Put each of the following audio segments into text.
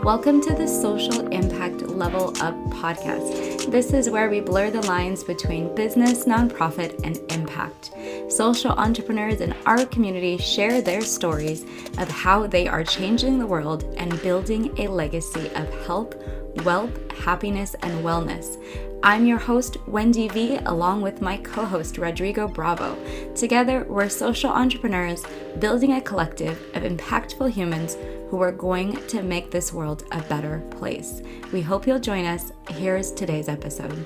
Welcome to the Social Impact Level Up podcast. This is where we blur the lines between business, nonprofit, and impact. Social entrepreneurs in our community share their stories of how they are changing the world and building a legacy of health, wealth, happiness, and wellness. I'm your host, Wendy V, along with my co-host, Rodrigo Bravo. Together, we're social entrepreneurs building a collective of impactful humans who are going to make this world a better place. We hope you'll join us. Here's today's episode.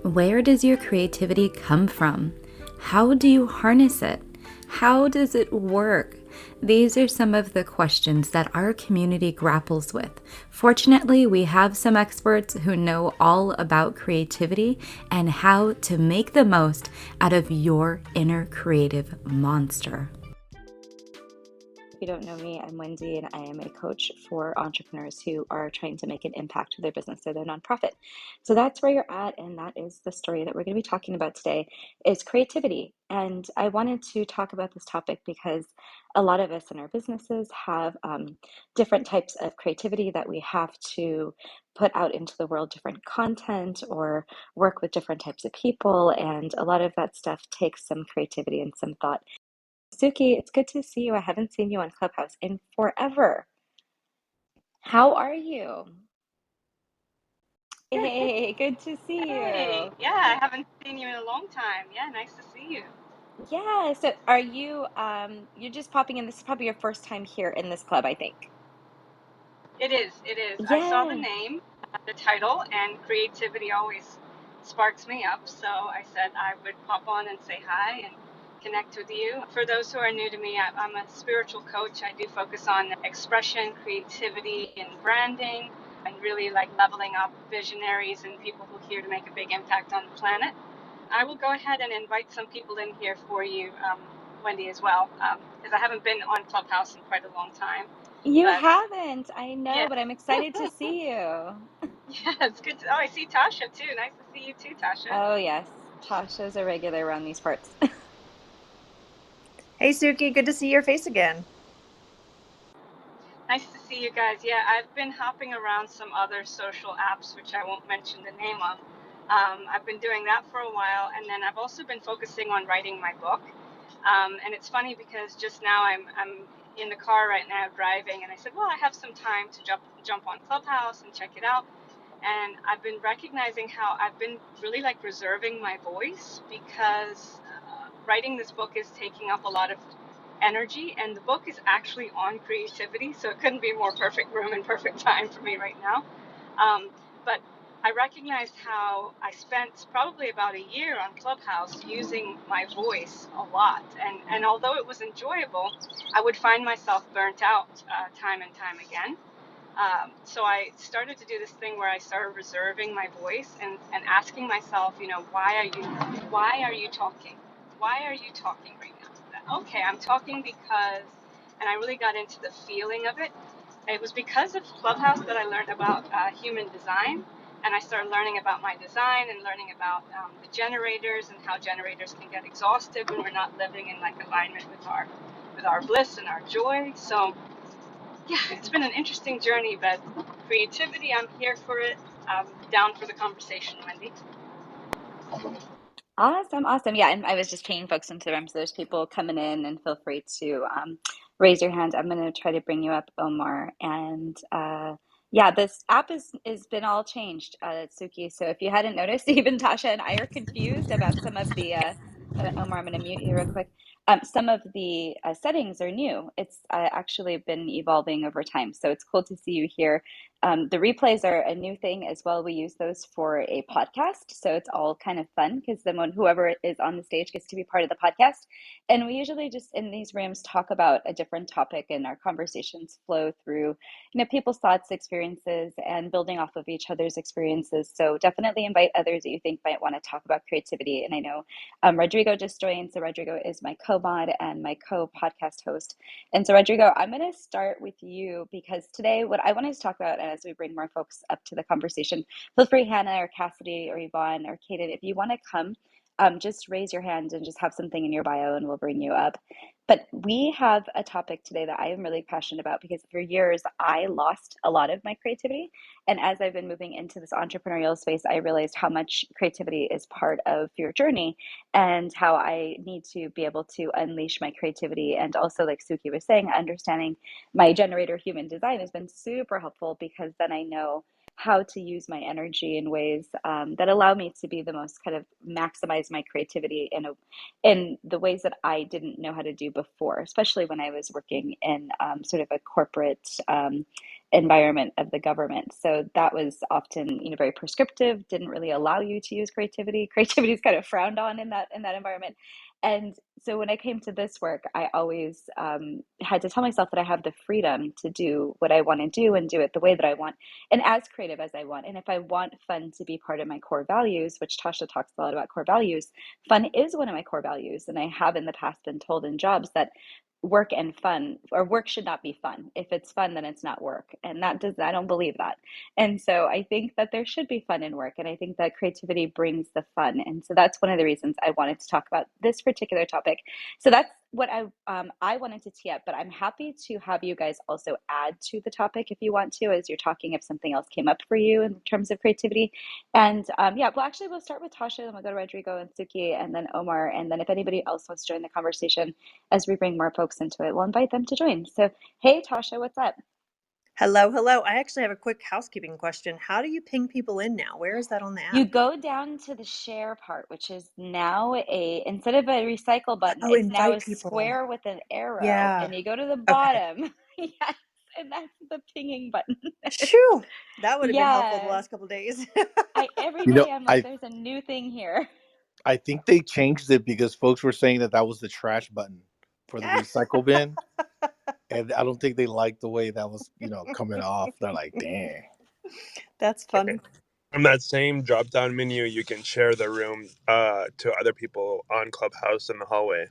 Where does your creativity come from? How do you harness it? How does it work? These are some of the questions that our community grapples with. Fortunately, we have some experts who know all about creativity and how to make the most out of your inner creative monster. If you don't know me, I'm Wendy, and I am a coach for entrepreneurs who are trying to make an impact with their business or their nonprofit. So that's where you're at, and that is the story that we're going to be talking about today, is creativity. And I wanted to talk about this topic because a lot of us in our businesses have different types of creativity that we have to put out into the world, different content or work with different types of people. And a lot of that stuff takes some creativity and some thought. Suki, it's good to see you. I haven't seen you on Clubhouse in forever. How are you? Hey, good to see Hey, you. yeah, I haven't seen you in a long time. Yeah, nice to see you. Yeah, so are you you're just popping in. This is probably your first time here in this club, I think. It is. I saw the Yeah. name, the title, and creativity always sparks me up. So I said I would pop on and say hi and connect with you. For those who are new to me, I'm a spiritual coach. I do focus on expression, creativity, and branding, and really like leveling up visionaries and people who are here to make a big impact on the planet. I will go ahead and invite some people in here for you, Wendy, as well, because I haven't been on Clubhouse in quite a long time. You But haven't, I know, yeah, but I'm excited to see you. yeah, it's good. Oh, I see Tasha too. Nice to see you too, Tasha. Oh, yes. Tasha's a regular around these parts. Hey Suki, good to see your face again. Nice to see you guys. Yeah, I've been hopping around some other social apps, which I won't mention the name of. I've been doing that for a while, and then I've also been focusing on writing my book. And it's funny because just now I'm in the car right now driving, and I said, well, I have some time to jump on Clubhouse and check it out. And I've been recognizing how I've been really like reserving my voice because writing this book is taking up a lot of energy, and the book is actually on creativity, so it couldn't be a more perfect room and perfect time for me right now. But I recognized how I spent probably about a year on Clubhouse using my voice a lot, and although it was enjoyable, I would find myself burnt out time and time again. So I started to do this thing where I started reserving my voice and asking myself, why are you talking? Why are you talking right now? Okay, I'm talking because, and I really got into the feeling of it. It was because of Clubhouse that I learned about human design, and I started learning about my design and learning about the generators and how generators can get exhausted when we're not living in like alignment with our bliss and our joy. So yeah, it's been an interesting journey, but creativity, I'm here for it. I'm down for the conversation, Wendy. Awesome, awesome. Yeah, and I was just pinging folks into the room, so there's people coming in, and feel free to raise your hand. I'm going to try to bring you up, Omar. And yeah, this app is been all changed, Suki. So if you hadn't noticed, even Tasha and I are confused about some of the. Omar, I'm going to mute you real quick. Some of the settings are new. It's actually been evolving over time, so it's cool to see you here. The replays are a new thing as well. We use those for a podcast. So it's all kind of fun because then when whoever is on the stage gets to be part of the podcast. And we usually just in these rooms talk about a different topic, and our conversations flow through, people's thoughts, experiences, and building off of each other's experiences. So definitely invite others that you think might want to talk about creativity. And I know Rodrigo just joined. So Rodrigo is my co-mod and my co-podcast host. And so, Rodrigo, I'm going to start with you because today what I wanted to talk about, and as we bring more folks up to the conversation, feel free, Hannah or Cassidy or Yvonne or Kaden, if you want to come, just raise your hand and just have something in your bio and we'll bring you up. But we have a topic today that I am really passionate about because for years I lost a lot of my creativity. And as I've been moving into this entrepreneurial space, I realized how much creativity is part of your journey and how I need to be able to unleash my creativity. And also, like Suki was saying, understanding my generator human design has been super helpful because then I know how to use my energy in ways that allow me to be the most kind of maximize my creativity in the ways that I didn't know how to do before, especially when I was working in sort of a corporate environment of the government. So that was often, very prescriptive, didn't really allow you to use creativity. Creativity is kind of frowned on in that environment. And so when I came to this work, I always had to tell myself that I have the freedom to do what I want to do and do it the way that I want and as creative as I want. And if I want fun to be part of my core values, which Tasha talks a lot about core values, fun is one of my core values. And I have in the past been told in jobs that work and fun or work should not be fun. If it's fun, then it's not work. And I don't believe that. And so I think that there should be fun in work. And I think that creativity brings the fun. And so that's one of the reasons I wanted to talk about this particular topic. So that's what I wanted to tee up, but I'm happy to have you guys also add to the topic if you want to, as you're talking, if something else came up for you in terms of creativity. And yeah, well, actually, we'll start with Tasha, then we'll go to Rodrigo and Suki, and then Omar. And then if anybody else wants to join the conversation as we bring more folks into it, we'll invite them to join. So, hey, Tasha, what's up? Hello, hello. I actually have a quick housekeeping question. How do you ping people in now? Where is that on the You app? go down to the share part, which is now instead of a recycle button, Oh, it's now invite a people. square with an arrow, Yeah. and you go to the Okay. bottom. Yes, and that's the pinging button. Shoo. That would have been helpful the Yeah. last couple of days. Every You know, day I'm like, I there's a new thing here. I think they changed it because folks were saying that that was the trash button for the recycle bin, and I don't think they liked the way that was, coming off. They're like, "Dang." That's funny. From that same drop down menu, you can share the room to other people on Clubhouse in the hallway.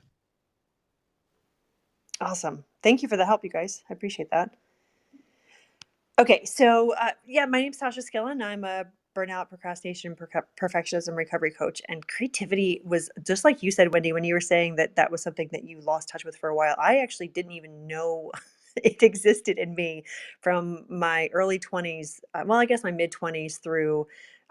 Awesome. Thank you for the help, you guys. I appreciate that. Okay, so yeah, my name's Tasha Skillen. I'm a burnout, procrastination, perfectionism recovery coach. And creativity was just like you said, Wendy, when you were saying that that was something that you lost touch with for a while. I actually didn't even know it existed in me from my early 20s. Well, I guess my mid 20s through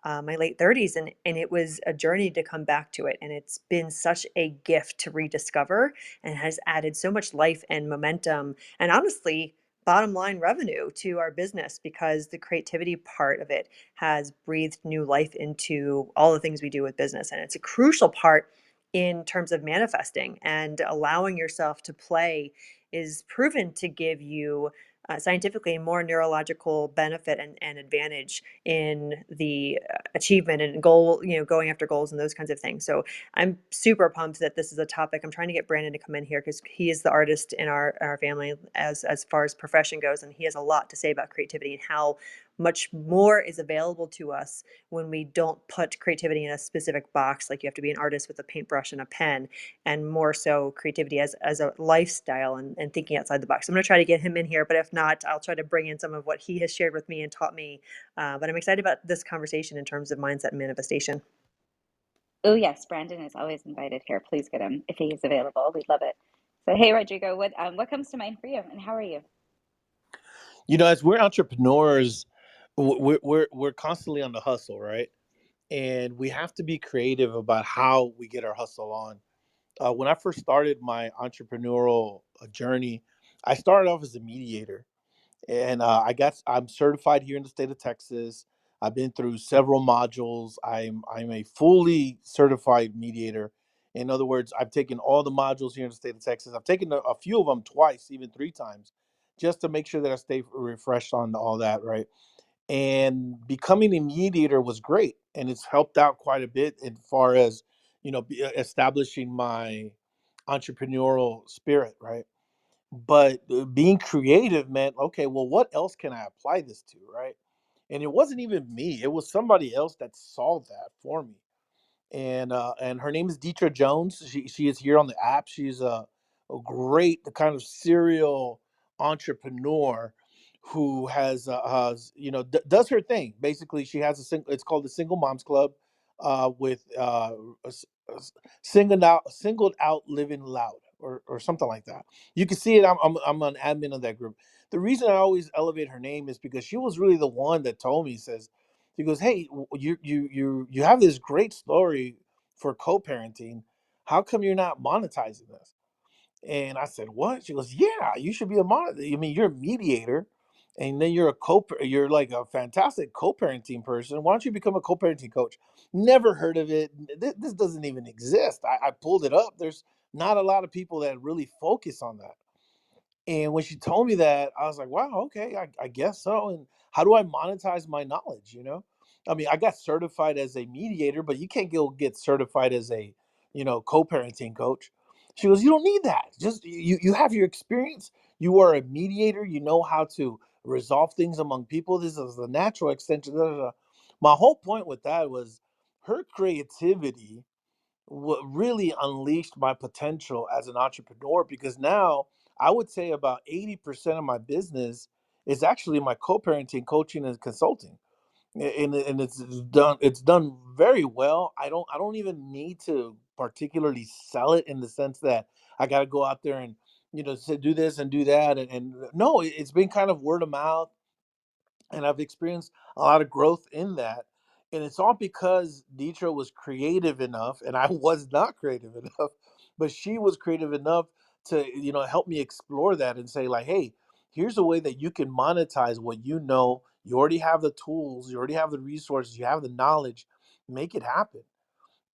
my late 30s. And it was a journey to come back to it. And it's been such a gift to rediscover and has added so much life and momentum. And honestly, bottom line revenue to our business because the creativity part of it has breathed new life into all the things we do with business. And it's a crucial part in terms of manifesting and allowing yourself to play is proven to give you scientifically more neurological benefit and advantage in the achievement and goal, going after goals and those kinds of things. So I'm super pumped that this is a topic. I'm trying to get Brandon to come in here because he is the artist in our family as far as profession goes, and he has a lot to say about creativity and how much more is available to us when we don't put creativity in a specific box, like you have to be an artist with a paintbrush and a pen, and more so creativity as a lifestyle and thinking outside the box. I'm going to try to get him in here, but if not, I'll try to bring in some of what he has shared with me and taught me. But I'm excited about this conversation in terms of mindset and manifestation. Oh, yes, Brandon is always invited here. Please get him if he is available. We'd love it. So, hey, Rodrigo, what comes to mind for you, and how are you? As we're entrepreneurs, we're constantly on the hustle, right? And we have to be creative about how we get our hustle on. When I first started my entrepreneurial journey, I started off as a mediator. And I'm certified here in the state of Texas. I've been through several modules. I'm a fully certified mediator. In other words, I've taken all the modules here in the state of Texas. I've taken a few of them twice, even three times, just to make sure that I stay refreshed on all that, right? And becoming a mediator was great, and it's helped out quite a bit as far as establishing my entrepreneurial spirit, right? But being creative meant, okay, well, what else can I apply this to, right? And it wasn't even me; it was somebody else that solved that for me. And her name is Deetra Jones. She is here on the app. She's a great kind of serial entrepreneur who does her thing. Basically, she has a single. It's called the Single Moms Club, with singled out living loud. or something like that. You can see it. I'm an admin of that group. The reason I always elevate her name is because she was really the one that told me. Says she goes, "Hey, you have this great story for co-parenting. How come you're not monetizing this?" And I said, "What?" She goes, "Yeah, you should be a monitor. I mean, you're a mediator, and then you're like a fantastic co-parenting person. Why don't you become a co-parenting coach?" Never heard of it. This doesn't even exist. I pulled it up. There's not a lot of people that really focus on that. And when she told me that, I was like, wow, okay, I guess so. And how do I monetize my knowledge? I mean, I got certified as a mediator, but you can't go get certified as a, co-parenting coach. She goes, you don't need that. Just you have your experience. You are a mediator. You know how to resolve things among people. This is the natural extension. Da, da, da. My whole point with that was her creativity what really unleashed my potential as an entrepreneur because now I would say about 80% of my business is actually my co-parenting coaching and consulting. And it's done very well. I don't even need to particularly sell it in the sense that I got to go out there and say, do this and do that and no, it's been kind of word of mouth, and I've experienced a lot of growth in that. And it's all because Deetra was creative enough, and I was not creative enough, but she was creative enough to help me explore that and say like, hey, here's a way that you can monetize what you know. You already have the tools, you already have the resources, you have the knowledge. Make it happen.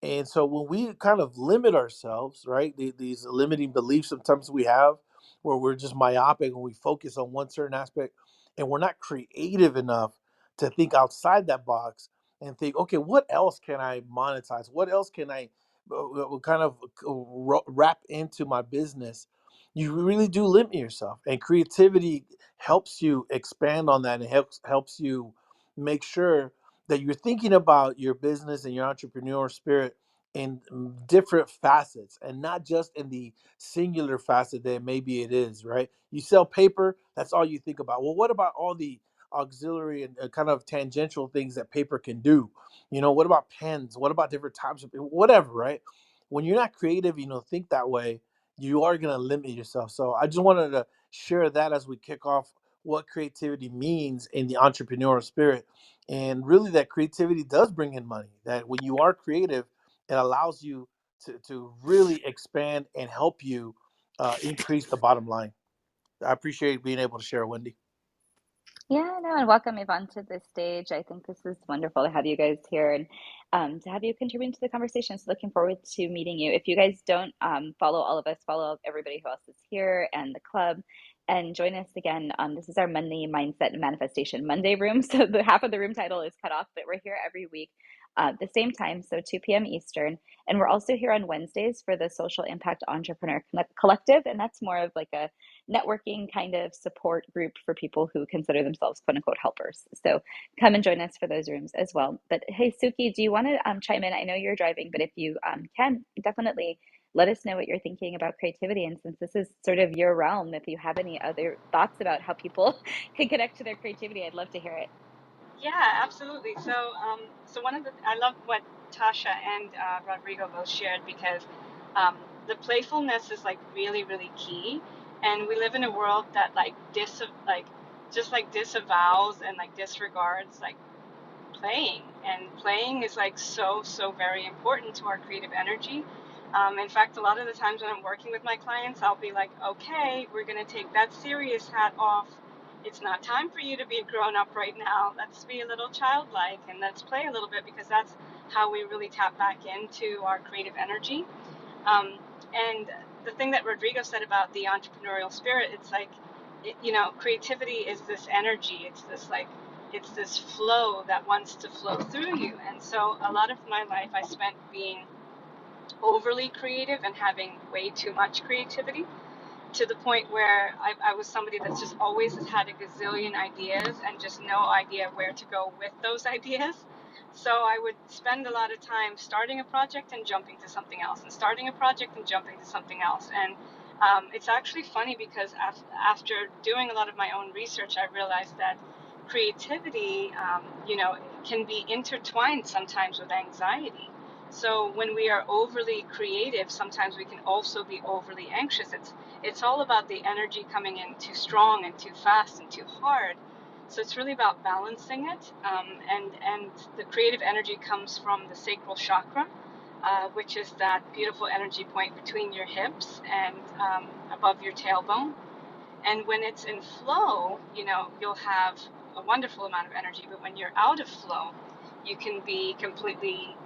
And so when we kind of limit ourselves, right, these limiting beliefs sometimes we have where we're just myopic and we focus on one certain aspect and we're not creative enough to think outside that box and think, okay, what else can I monetize? What else can I kind of wrap into my business? You really do limit yourself, and creativity helps you expand on that and helps you make sure that you're thinking about your business and your entrepreneur spirit in different facets and not just in the singular facet that maybe it is, right? You sell paper, that's all you think about. Well, what about all the auxiliary and kind of tangential things that paper can do? What about pens? What about different types of whatever, right? When you're not creative, think that way, you are going to limit yourself. So I just wanted to share that as we kick off what creativity means in the entrepreneurial spirit, and really that creativity does bring in money, that when you are creative it allows you to really expand and help you increase the bottom line. I appreciate being able to share, Wendy. Yeah, no, and welcome Yvonne to the stage. I think this is wonderful to have you guys here and to have you contribute to the conversation. So looking forward to meeting you. If you guys don't follow all of us, follow everybody who else is here and the club, and join us again. This is our Monday Mindset and Manifestation Monday room. So the half of the room title is cut off, but we're here every week the same time, so 2 p.m. Eastern. And we're also here on Wednesdays for the Social Impact Entrepreneur Collective, and that's more of like a networking kind of support group for people who consider themselves quote unquote helpers. So come and join us for those rooms as well. But hey, Suki, do you want to chime in? I know you're driving, but if you can, definitely let us know what you're thinking about creativity. And since this is sort of your realm, if you have any other thoughts about how people can connect to their creativity, I'd love to hear it. Yeah, absolutely. So one of the I love what Tasha and Rodrigo both shared because um, the playfulness is like really really key, and we live in a world that like just like disavows and like disregards like playing, and playing is like so very important to our creative energy. In fact, a lot of the times when I'm working with my clients, I'll be like, okay, we're going to take that serious hat off. It's not time for you to be grown up right now. Let's be a little childlike and let's play a little bit, because that's how we really tap back into our creative energy. And the thing that Rodrigo said about the entrepreneurial spirit, it's like, creativity is this energy. It's this flow that wants to flow through you. And so a lot of my life I spent being overly creative and having way too much creativity, to the point where I was somebody that's just always has had a gazillion ideas and just no idea where to go with those ideas. So I would spend a lot of time starting a project and jumping to something else, and starting a project and jumping to something else. And it's actually funny because after doing a lot of my own research, I realized that creativity, can be intertwined sometimes with anxiety. So when we are overly creative, sometimes we can also be overly anxious. It's all about the energy coming in too strong and too fast and too hard. So it's really about balancing it. And the creative energy comes from the sacral chakra, which is that beautiful energy point between your hips and above your tailbone. And when it's in flow, you'll have a wonderful amount of energy. But when you're out of flow, you can be completely,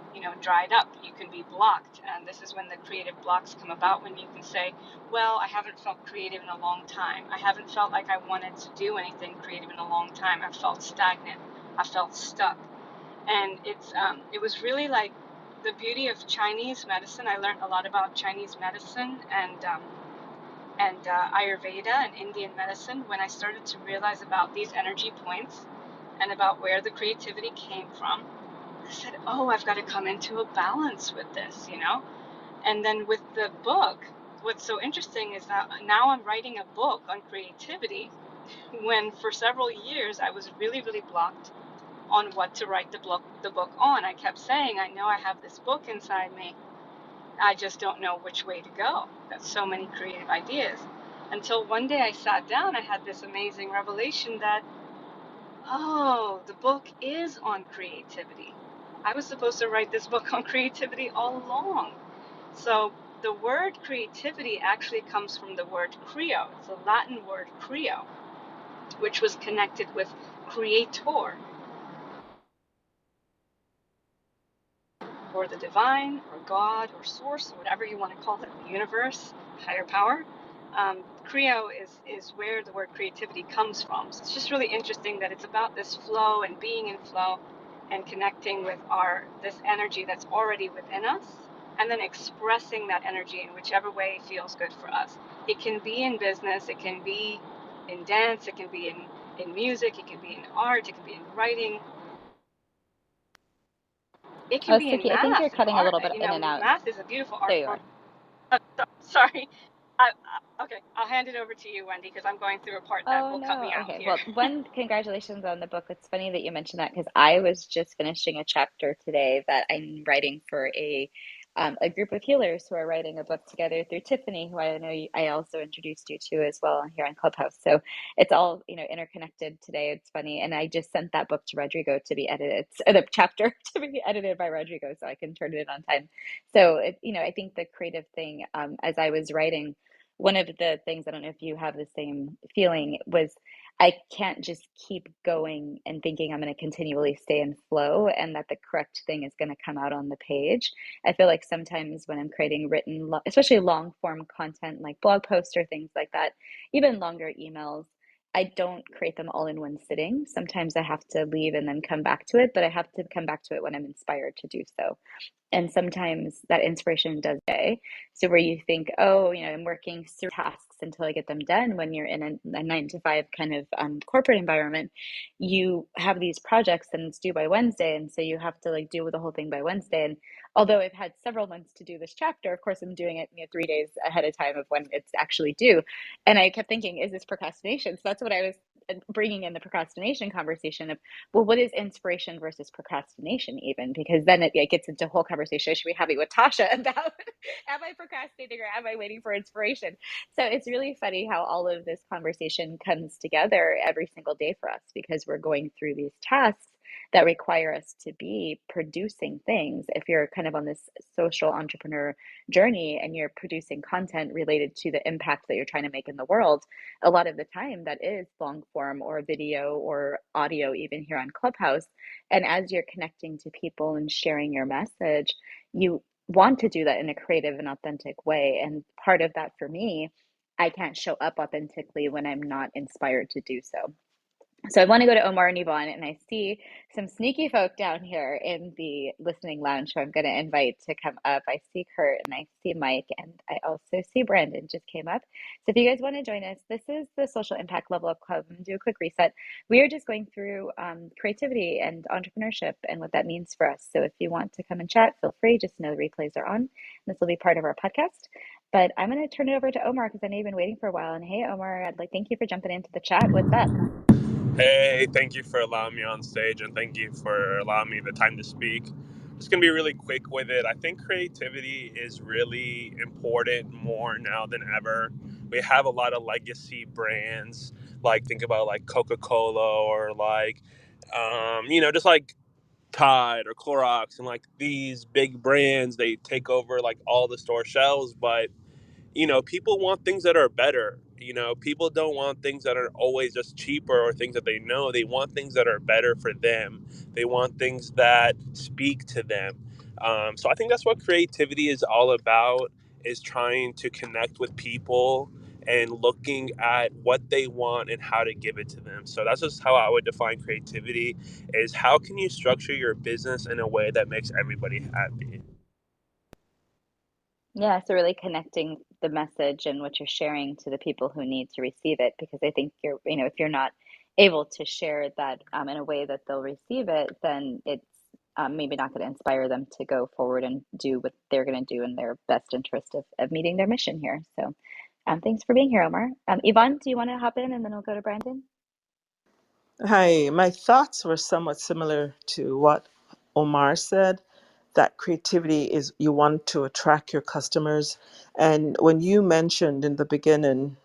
dried up. You can be blocked. And this is when the creative blocks come about, when you can say, well, I haven't felt creative in a long time. I haven't felt like I wanted to do anything creative in a long time. I felt stagnant. I felt stuck. And it was really like the beauty of Chinese medicine. I learned a lot about Chinese medicine and Ayurveda and Indian medicine when I started to realize about these energy points and about where the creativity came from. I said, oh, I've got to come into a balance with this. And then with the book, what's so interesting is that now I'm writing a book on creativity when for several years I was really, really blocked on what to write the book on. I kept saying, I know I have this book inside me, I just don't know which way to go. Got so many creative ideas. Until one day I sat down, I had this amazing revelation that, oh, the book is on creativity. I was supposed to write this book on creativity all along. So the word creativity actually comes from the word creo. It's a Latin word creo, which was connected with creator, or the divine, or God, or source, or whatever you want to call it, the universe, higher power. Creo is where the word creativity comes from. So it's just really interesting that it's about this flow and being in flow and connecting with this energy that's already within us, and then expressing that energy in whichever way feels good for us. It can be in business, it can be in dance, it can be in music, it can be in art, it can be in writing, it can Oh, be in Suki, I think you're math and cutting a art. little bit in and out. Math is a beautiful art There you form. are. Sorry. Okay, I'll hand it over to you, Wendy, because I'm going through a part that Oh will cut me no. out Okay. here. Well, one, congratulations on the book. It's funny that you mentioned that because I was just finishing a chapter today that I'm writing for a group of healers who are writing a book together through Tiffany, who I know I also introduced you to as well here on Clubhouse. So it's all, interconnected today. It's funny. And I just sent that book to Rodrigo to be edited, the chapter to be edited by Rodrigo so I can turn it on time. So I think the creative thing, as I was writing, one of the things, I don't know if you have the same feeling, was I can't just keep going and thinking I'm going to continually stay in flow and that the correct thing is going to come out on the page. I feel like sometimes when I'm creating written, especially long form content like blog posts or things like that, even longer emails, I don't create them all in one sitting. Sometimes I have to leave and then come back to it, but I have to come back to it when I'm inspired to do so. And sometimes that inspiration does stay. So where you think, oh, I'm working through tasks until I get them done. When you're in a 9 to 5 kind of corporate environment, you have these projects and it's due by Wednesday, and so you have to like do the whole thing by Wednesday. And although I've had several months to do this chapter, of course I'm doing it 3 days ahead of time of when it's actually due. And I kept thinking, is this procrastination? So that's what I was bringing in the procrastination conversation of, well, what is inspiration versus procrastination even? Because then it gets into a whole conversation I should be having with Tasha about am I procrastinating or am I waiting for inspiration? So it's really funny how all of this conversation comes together every single day for us because we're going through these tasks that require us to be producing things. If you're kind of on this social entrepreneur journey and you're producing content related to the impact that you're trying to make in the world, a lot of the time that is long form or video or audio, even here on Clubhouse. And as you're connecting to people and sharing your message, you want to do that in a creative and authentic way. And part of that for me, I can't show up authentically when I'm not inspired to do so. So I want to go to Omar and Yvonne, and I see some sneaky folk down here in the listening lounge who I'm going to invite to come up. I see Kurt and I see Mike, and I also see Brandon just came up. So if you guys want to join us, this is the Social Impact Level Up Club. I'm going to do a quick reset. We are just going through creativity and entrepreneurship and what that means for us. So if you want to come and chat, feel free. Just know the replays are on. This will be part of our podcast. But I'm going to turn it over to Omar because I know you've been waiting for a while. And hey, Omar, I'd like thank you for jumping into the chat. What's up? Hey, thank you for allowing me on stage and thank you for allowing me the time to speak. just gonna be really quick with it. I think creativity is really important more now than ever. We have a lot of legacy brands, like think about like Coca-Cola or like, just like Tide or Clorox, and like these big brands, they take over like all the store shelves, but people want things that are better. People don't want things that are always just cheaper or things that they know. They want things that are better for them. They want things that speak to them. So I think that's what creativity is all about, is trying to connect with people and looking at what they want and how to give it to them. So that's just how I would define creativity, is how can you structure your business in a way that makes everybody happy. Yeah, so really connecting the message and what you're sharing to the people who need to receive it, because I think if you're not able to share that in a way that they'll receive it, then it's maybe not going to inspire them to go forward and do what they're going to do in their best interest of meeting their mission here. So, thanks for being here, Omar. Yvonne, do you want to hop in and then we'll go to Brandon? Hi, my thoughts were somewhat similar to what Omar said, that creativity is you want to attract your customers. And when you mentioned in the beginning,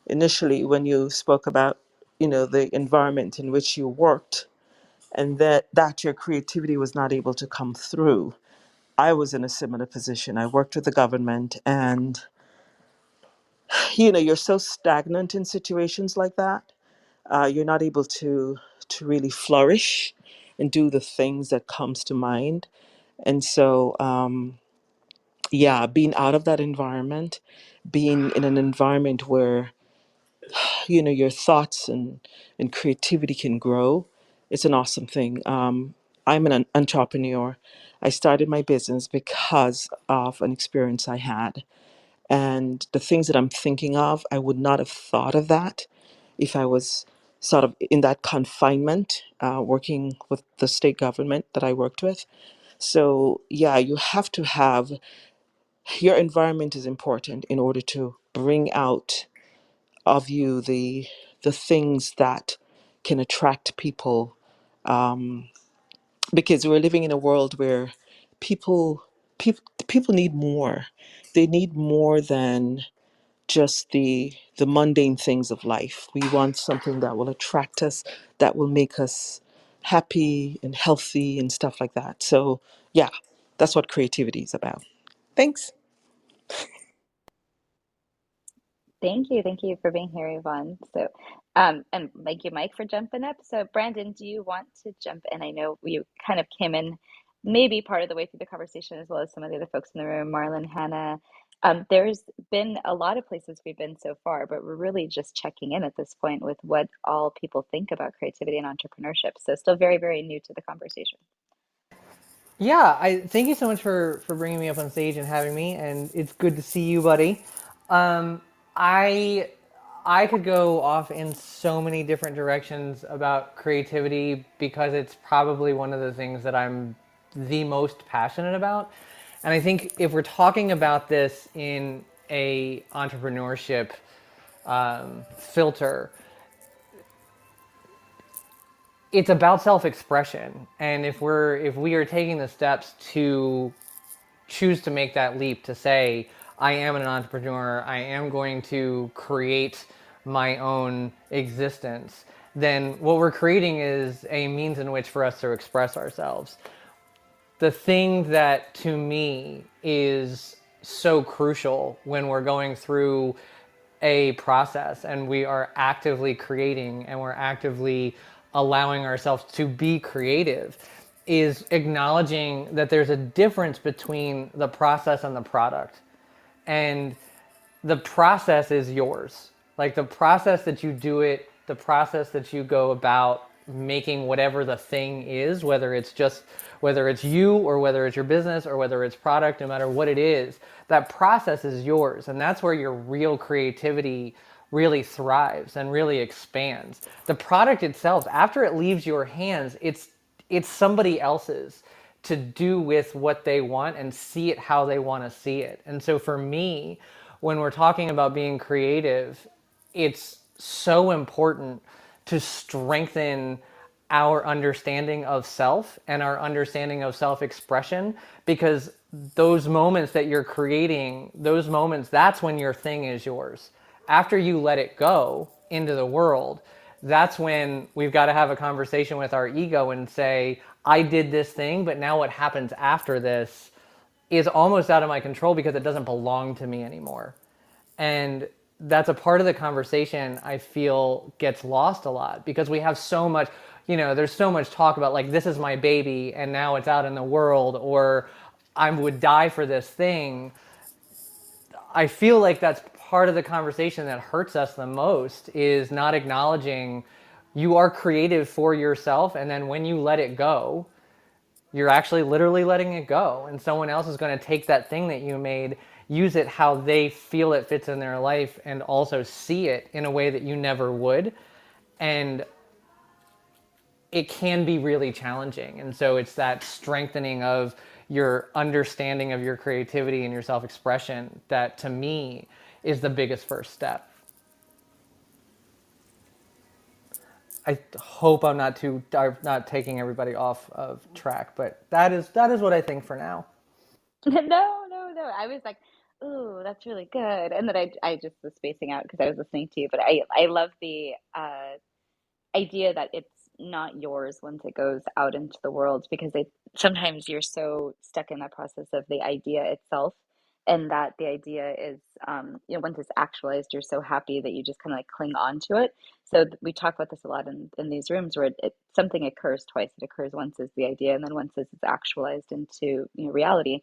initially, when you spoke about, the environment in which you worked and that your creativity was not able to come through, I was in a similar position. I worked with the government and, you're so stagnant in situations like that, you're not able to really flourish and do the things that comes to mind. And so yeah, being out of that environment, being in an environment where your thoughts and creativity can grow, it's an awesome thing. I'm an entrepreneur. I started my business because of an experience I had, and the things that I'm thinking of, I would not have thought of that if I was sort of in that confinement, working with the state government that I worked with. So, yeah, you have to have your environment is important in order to bring out of you the things that can attract people, um, because we're living in a world where people people need more. They need more than just the mundane things of life. We want something that will attract us, that will make us happy and healthy and stuff like that. So yeah, that's what creativity is about. Thanks. Thank you for being here, Yvonne. So, and thank you, Mike, for jumping up. So, Brandon, do you want to jump in? I know you kind of came in maybe part of the way through the conversation, as well as some of the other folks in the room, Marlon, Hannah. There's been a lot of places we've been so far, but we're really just checking in at this point with what all people think about creativity and entrepreneurship. So, still very, very new to the conversation. Yeah, I thank you so much for bringing me up on stage and having me, and it's good to see you, buddy. Um, I I could go off in so many different directions about creativity because it's probably one of the things that I'm the most passionate about. And I think if we're talking about this in a entrepreneurship filter, it's about self-expression. And if we are taking the steps to choose to make that leap to say, I am an entrepreneur, I am going to create my own existence, then what we're creating is a means in which for us to express ourselves. The thing that to me is so crucial when we're going through a process and we are actively creating and we're actively allowing ourselves to be creative is acknowledging that there's a difference between the process and the product. And the process is yours. Like the process that you do it, the process that you go about making whatever the thing is, whether it's you or whether it's your business or whether it's product, no matter what it is, that process is yours. And that's where your real creativity really thrives and really expands. The product itself, after it leaves your hands, it's somebody else's to do with what they want and see it how they want to see it. And so for me, when we're talking about being creative, it's so important to strengthen our understanding of self and our understanding of self-expression, because those moments that you're creating, those moments, that's when your thing is yours. After you let it go into the world, that's when we've got to have a conversation with our ego and say, I did this thing, but now what happens after this is almost out of my control because it doesn't belong to me anymore. And that's a part of the conversation I feel gets lost a lot, because we have so much, there's so much talk about like, this is my baby and now it's out in the world, or I would die for this thing. I feel like that's part of the conversation that hurts us the most, is not acknowledging you are creative for yourself. And then when you let it go, you're actually literally letting it go. And someone else is going to take that thing that you made, use it how they feel it fits in their life, and also see it in a way that you never would. And it can be really challenging. And so it's that strengthening of your understanding of your creativity and your self-expression that, to me, is the biggest first step. I hope I'm not taking everybody off of track, but that is what I think for now. No, no, no. I was like, ooh, that's really good. And then I just was spacing out because I was listening to you. But I love the idea that it's not yours once it goes out into the world, because sometimes you're so stuck in that process of the idea itself, and that the idea is once it's actualized, you're so happy that you just kind of like cling on to it. So we talk about this a lot in these rooms, where something occurs twice. It occurs once as the idea, and then once as it's actualized into reality.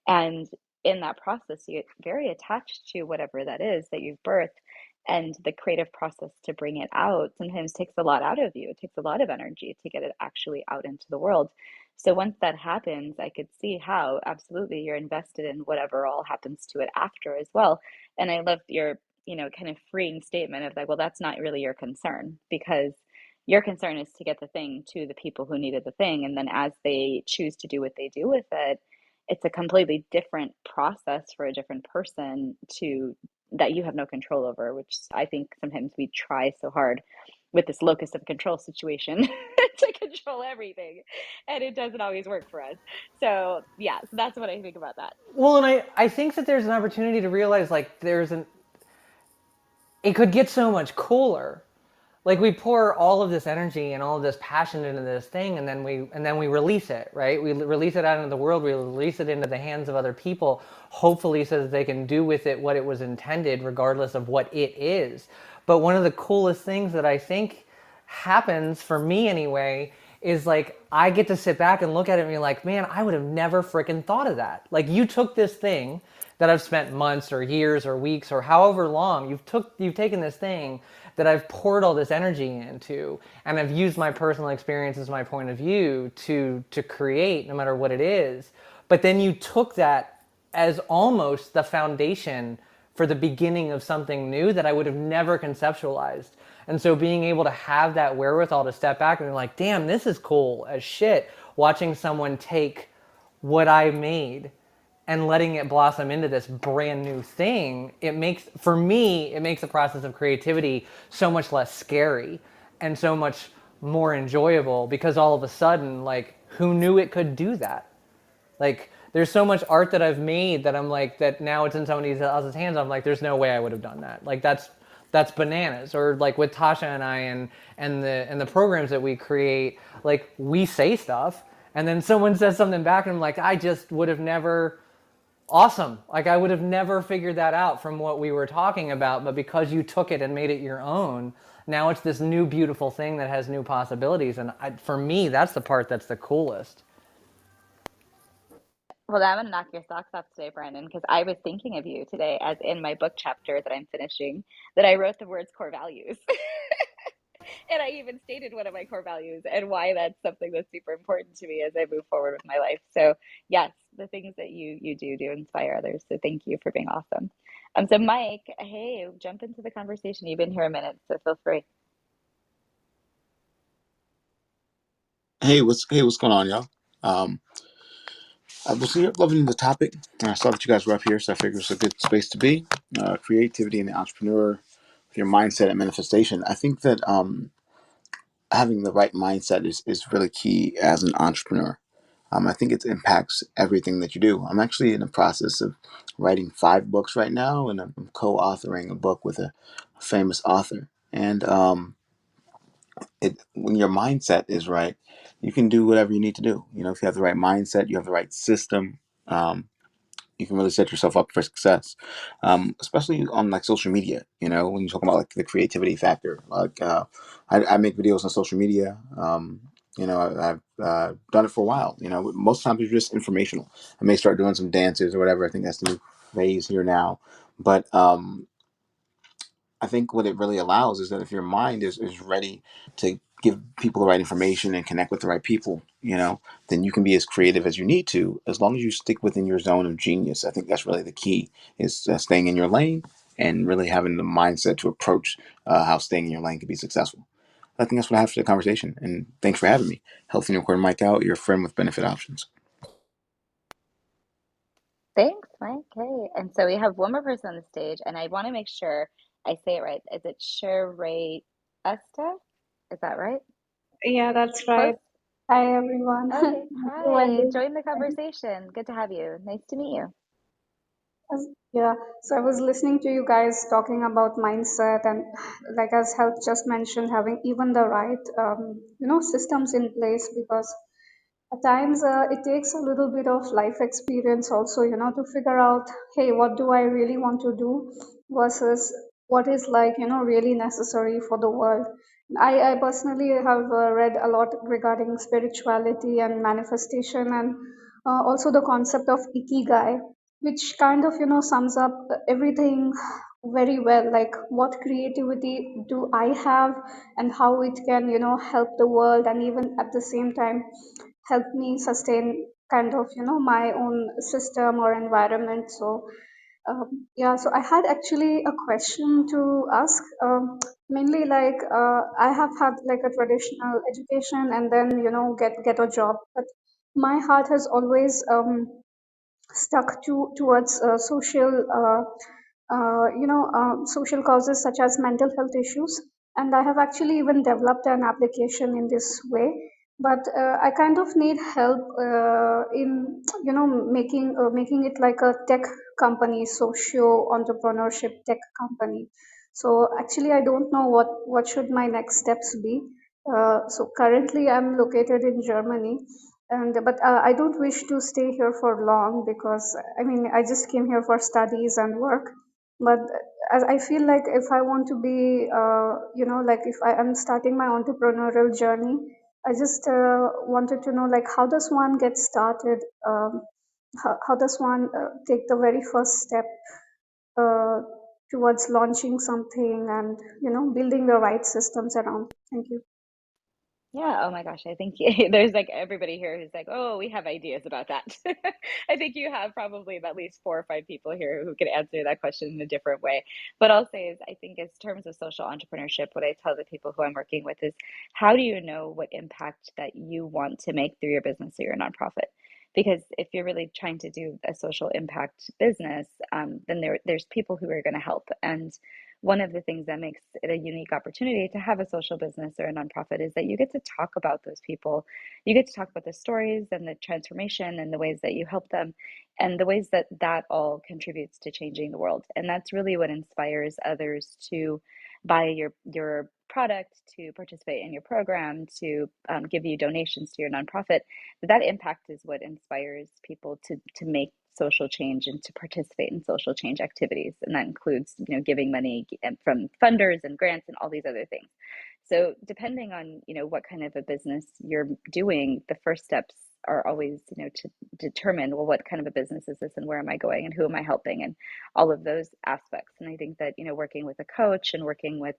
And in that process you get very attached to whatever that is that you've birthed, and the creative process to bring it out sometimes takes a lot out of you. It takes a lot of energy to get it actually out into the world. So once that happens, I could see how absolutely you're invested in whatever all happens to it after as well. And I love your, kind of freeing statement of like, well, that's not really your concern, because your concern is to get the thing to the people who needed the thing. And then as they choose to do what they do with it, it's a completely different process for a different person to that you have no control over, which I think sometimes we try so hard with this locus of control situation to control everything, and it doesn't always work for us. So yeah, so that's what I think about that. Well, and I think that there's an opportunity to realize like it could get so much cooler. Like we pour all of this energy and all of this passion into this thing, and then we release it, right? We release it out into the world. We release it into the hands of other people, hopefully so that they can do with it what it was intended, regardless of what it is. But one of the coolest things that I think happens, for me anyway, is like I get to sit back and look at it and be like, man, I would have never freaking thought of that. Like, you took this thing that I've spent months or years or weeks or however long, you've taken this thing that I've poured all this energy into, and I've used my personal experience as my point of view to create, no matter what it is. But then you took that as almost the foundation for the beginning of something new that I would have never conceptualized. And so being able to have that wherewithal to step back and be like, damn, this is cool as shit, watching someone take what I made and letting it blossom into this brand new thing, for me, it makes the process of creativity so much less scary and so much more enjoyable, because all of a sudden, like, who knew it could do that? Like, there's so much art that I've made that I'm like, that now it's in somebody else's hands. I'm like, there's no way I would have done that. Like, that's bananas. Or like with Tasha and I and the programs that we create, like, we say stuff and then someone says something back and I'm like, I just would have never. Awesome. Like, I would have never figured that out from what we were talking about, but because you took it and made it your own, now it's this new beautiful thing that has new possibilities. And for me, that's the part that's the coolest. Well, I'm gonna knock your socks off today, Brandon, because I was thinking of you today, as in my book chapter that I'm finishing, that I wrote the words core values. And I even stated one of my core values and why that's something that's super important to me as I move forward with my life. So yes, the things that you do inspire others. So thank you for being awesome. So Mike, hey, jump into the conversation. You've been here a minute, so feel free. What's going on, y'all? I was here loving the topic. I saw that you guys were up here, so I figured it's a good space to be. Creativity and the entrepreneur, with your mindset and manifestation. I think that having the right mindset is really key as an entrepreneur. I think it impacts everything that you do. I'm actually in the process of writing 5 books right now, and I'm co-authoring a book with a famous author. And when your mindset is right, you can do whatever you need to do. You know, if you have the right mindset, you have the right system. You can really set yourself up for success, especially on like social media. You know, when you talk about like the creativity factor, like I make videos on social media. You know, I've done it for a while. You know, most times it's just informational. I may start doing some dances or whatever. I think that's the new phase here now. But I think what it really allows is that if your mind is ready to give people the right information and connect with the right people, you know, then you can be as creative as you need to, as long as you stick within your zone of genius. I think that's really the key, is staying in your lane and really having the mindset to approach how staying in your lane can be successful. I think that's what I have for the conversation. And thanks for having me. Healthy Unicorn Mike out, your friend with benefit options. Thanks, Mike. Hey, and so we have one more person on the stage, and I want to make sure I say it right. Is it Sheree Esta? Is that right? Yeah, that's Close? right. Hi, everyone. Okay. Hi. Wendy. Join the conversation. Good to have you. Nice to meet you. Yeah, so I was listening to you guys talking about mindset and, like as Health just mentioned, having even the right, systems in place, because at times it takes a little bit of life experience also, to figure out, hey, what do I really want to do versus what is like, really necessary for the world. I personally have read a lot regarding spirituality and manifestation, and also the concept of ikigai, which kind of, sums up everything very well, like what creativity do I have and how it can, help the world, and even at the same time help me sustain kind of, my own system or environment. So yeah, so I had actually a question to ask. Mainly, like I have had like a traditional education and then, get a job, but my heart has always stuck towards social causes such as mental health issues, and I have actually even developed an application in this way. But I kind of need help in making it like a tech company, socio entrepreneurship tech company. So actually, I don't know what should my next steps be. So currently, I'm located in Germany, and but I don't wish to stay here for long, because I mean I just came here for studies and work. But as I feel like if I want to be, like if I am starting my entrepreneurial journey, I just wanted to know, like, how does one get started? How does one take the very first step uh, towards launching something and, building the right systems around? Thank you. Yeah, oh my gosh, I think there's like everybody here who's like, oh, we have ideas about that. I think you have probably at least 4 or 5 people here who could answer that question in a different way. But I'll say is, I think, as terms of social entrepreneurship, what I tell the people who I'm working with is, how do you know what impact that you want to make through your business or your nonprofit? Because if you're really trying to do a social impact business, then there's people who are going to help. And one of the things that makes it a unique opportunity to have a social business or a nonprofit is that you get to talk about those people. You get to talk about the stories and the transformation and the ways that you help them and the ways that that all contributes to changing the world. And that's really what inspires others to buy your product, to participate in your program, to give you donations to your nonprofit. That impact is what inspires people to make social change and to participate in social change activities, and that includes giving money from funders and grants and all these other things. So depending on what kind of a business you're doing, the first steps are always to determine, well, what kind of a business is this and where am I going and who am I helping and all of those aspects. And I think that working with a coach and working with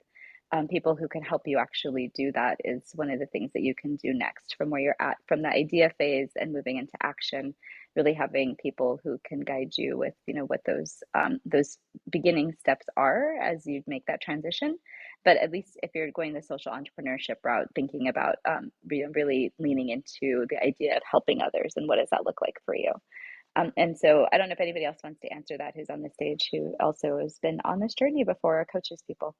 people who can help you actually do that is one of the things that you can do next, from where you're at, from the idea phase and moving into action. Really having people who can guide you with what those beginning steps are as you make that transition. But at least if you're going the social entrepreneurship route, thinking about really leaning into the idea of helping others and what does that look like for you. And so I don't know if anybody else wants to answer that who's on the stage, who also has been on this journey before or coaches people.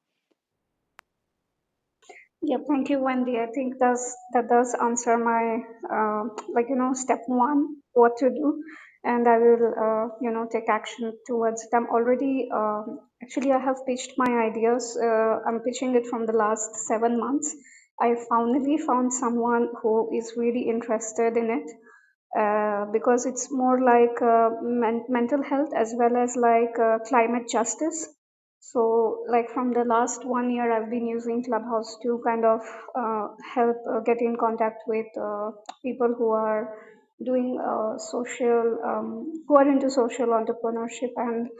Yeah, thank you, Wendy. I think that does answer my like step one, what to do, and I will take action towards it. I'm already actually I have pitched my ideas. I'm pitching it from the last 7 months. I finally found someone who is really interested in it, because it's more like mental health as well as like climate justice. So, like from the last 1 year, I've been using Clubhouse to kind of help get in contact with people who are doing who are into social entrepreneurship and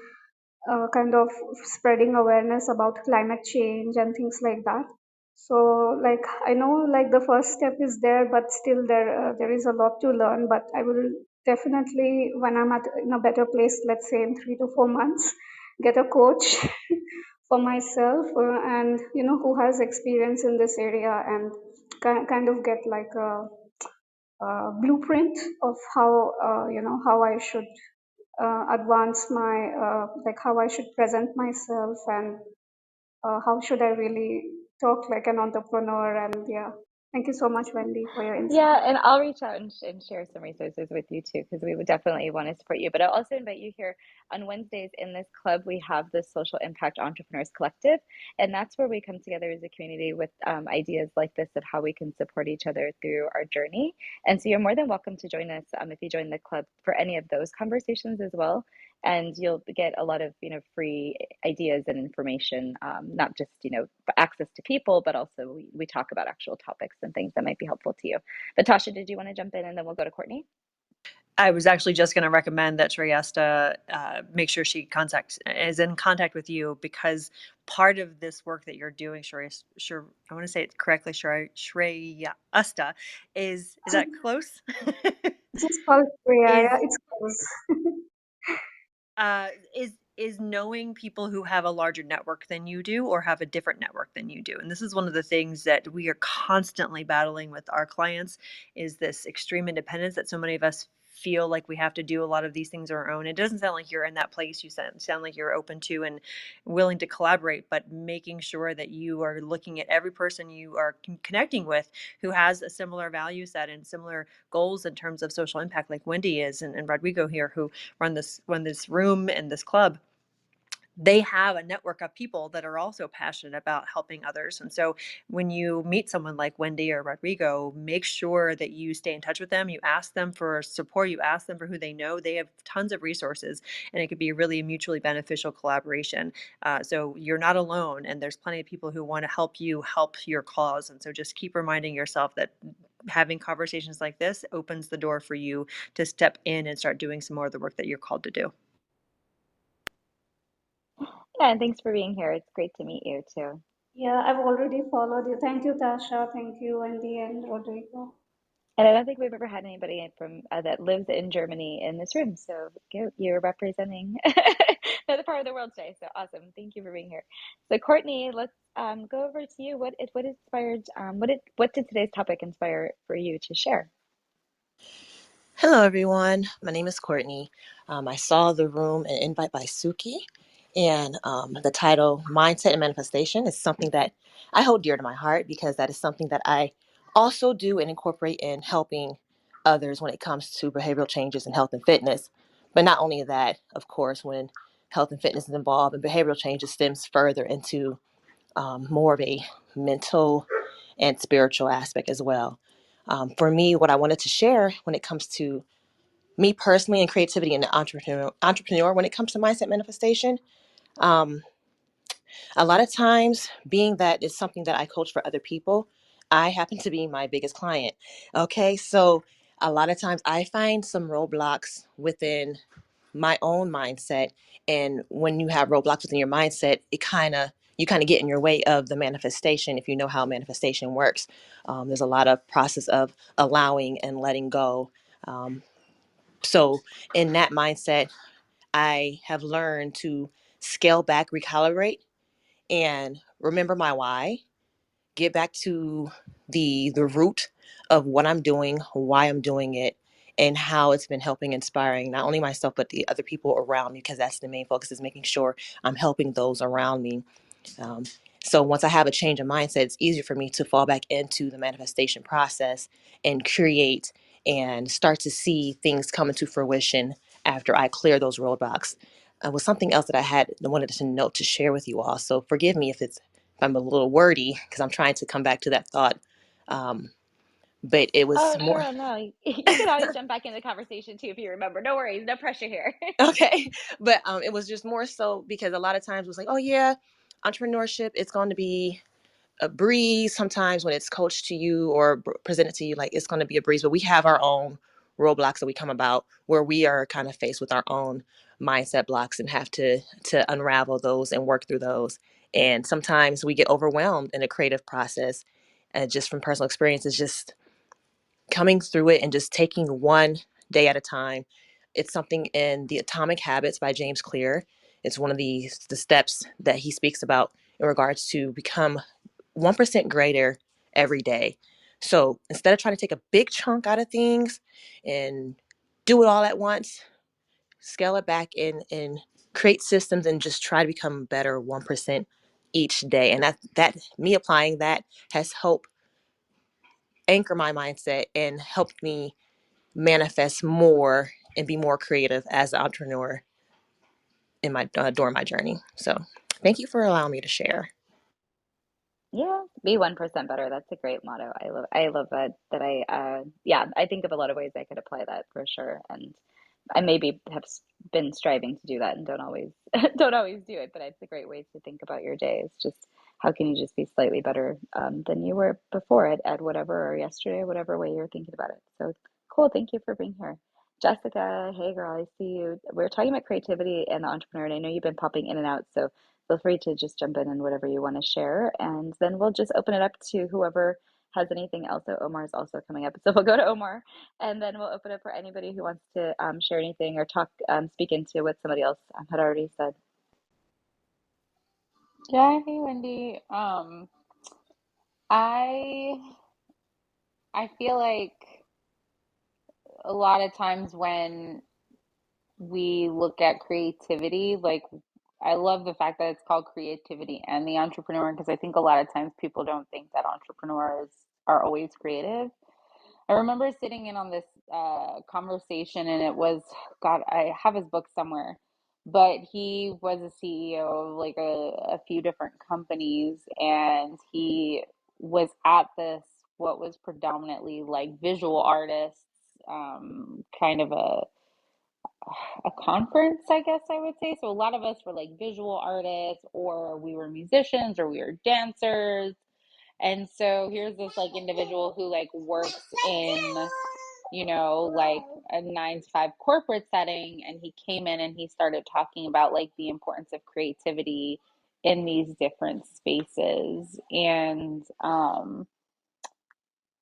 kind of spreading awareness about climate change and things like that. So, like I know, like the first step is there, but still there is a lot to learn. But I will definitely, when I'm in a better place, let's say in 3 to 4 months, get a coach for myself, and who has experience in this area, and kind of get like a blueprint of how how I should advance my like how I should present myself, and how should I really talk like an entrepreneur. And yeah, thank you so much, Wendy, for your insight. Yeah, and I'll reach out and share some resources with you too, because we would definitely want to support you. But I'll also invite you here on Wednesdays in this club. We have the Social Impact Entrepreneurs Collective, and that's where we come together as a community with ideas like this of how we can support each other through our journey. And so you're more than welcome to join us if you join the club for any of those conversations as well. And you'll get a lot of free ideas and information, not just access to people, but also we talk about actual topics and things that might be helpful to you. But Tasha, did you want to jump in and then we'll go to Courtney? I was actually just going to recommend that Shreyasta make sure she is in contact with you, because part of this work that you're doing, I want to say it correctly, Shreyasta, is that close? Just call Priya, is yeah, it's close. uh, is knowing people who have a larger network than you do or have a different network than you do. And this is one of the things that we are constantly battling with our clients, is this extreme independence that so many of us feel like we have to do a lot of these things on our own. It doesn't sound like you're in that place. You sound like you're open to and willing to collaborate, but making sure that you are looking at every person you are connecting with who has a similar value set and similar goals in terms of social impact, like Wendy is, and Rodrigo here, who run this room and this club. They have a network of people that are also passionate about helping others. And so when you meet someone like Wendy or Rodrigo, make sure that you stay in touch with them. You ask them for support. You ask them for who they know. They have tons of resources, and it could be a really mutually beneficial collaboration. So you're not alone, and there's plenty of people who want to help you help your cause. And so just keep reminding yourself that having conversations like this opens the door for you to step in and start doing some more of the work that you're called to do. Yeah, and thanks for being here. It's great to meet you too. Yeah, I've already followed you. Thank you, Tasha. Thank you, Wendy and Rodrigo. And I don't think we've ever had anybody from that lives in Germany in this room. So you're representing another part of the world today. So awesome. Thank you for being here. So Courtney, let's go over to you. What inspired what did today's topic inspire for you to share? Hello, everyone. My name is Courtney. I saw the room and invite by Suki, and the title Mindset and Manifestation is something that I hold dear to my heart, because that is something that I also do and incorporate in helping others when it comes to behavioral changes in health and fitness. But not only that, of course, when health and fitness is involved and behavioral changes stems further into more of a mental and spiritual aspect as well. For me, what I wanted to share when it comes to me personally and creativity and the entrepreneur when it comes to mindset manifestation, um, a lot of times, being that it's something that I coach for other people, I happen to be my biggest client. Okay, so a lot of times I find some roadblocks within my own mindset, and when you have roadblocks within your mindset, you kind of get in your way of the manifestation. If you know how manifestation works, there's a lot of process of allowing and letting go. So in that mindset, I have learned to scale back, recalibrate, and remember my why. Get back to the root of what I'm doing, why I'm doing it, and how it's been helping, inspiring not only myself but the other people around me. Because that's the main focus, is making sure I'm helping those around me. Um, So once I have a change of mindset, it's easier for me to fall back into the manifestation process and create and start to see things come into fruition after I clear those roadblocks. Was something else that I wanted to note to share with you all. So forgive me if I'm a little wordy because I'm trying to come back to that thought. Um, but it was Oh, more no. You can always jump back in the conversation too if you remember. No worries, no pressure here. okay, but it was just more so because a lot of times it was like, oh yeah, entrepreneurship, it's going to be a breeze. Sometimes when it's coached to you or presented to you, like it's going to be a breeze, but we have our own roadblocks that we come about where we are kind of faced with our own mindset blocks and have to unravel those and work through those. And sometimes we get overwhelmed in a creative process, and just from personal experience, it's just coming through it and just taking one day at a time. It's something in the Atomic Habits by James Clear. It's one of the steps that he speaks about in regards to become 1% greater every day. So instead of trying to take a big chunk out of things and do it all at once, scale it back and create systems and just try to become better 1% each day. And that me applying that has helped anchor my mindset and helped me manifest more and be more creative as an entrepreneur in my during my journey. So thank you for allowing me to share. Yeah, be 1% better. That's a great motto. I love that yeah, I think of a lot of ways I could apply that for sure. And I maybe have been striving to do that and don't always don't always do it, but it's a great way to think about your day. It's just how can you just be slightly better than you were before at whatever, or yesterday, whatever way you're thinking about it. So cool. Thank you for being here. Jessica, hey girl, I see you. We're talking about creativity and the entrepreneur, and I know you've been popping in and out, so feel free to just jump in and whatever you want to share. And then we'll just open it up to whoever has anything else. So Omar is also coming up. So we'll go to Omar and then we'll open it for anybody who wants to share anything or talk, speak into what somebody else had already said. Yeah, hey Wendy. I I feel like a lot of times when we look at creativity, like I love the fact that it's called creativity and the entrepreneur because I think a lot of times people don't think that entrepreneurs are always creative. I remember sitting in on this conversation, and it was, God, I have his book somewhere, but he was a CEO of like a few different companies, and he was at this, what was predominantly like visual artists, kind of a conference, I guess I would say. So a lot of us were like visual artists, or we were musicians, or we were dancers. And so here's this like individual who like works in, like a 9 to 5 corporate setting. And he came in and he started talking about like the importance of creativity in these different spaces. And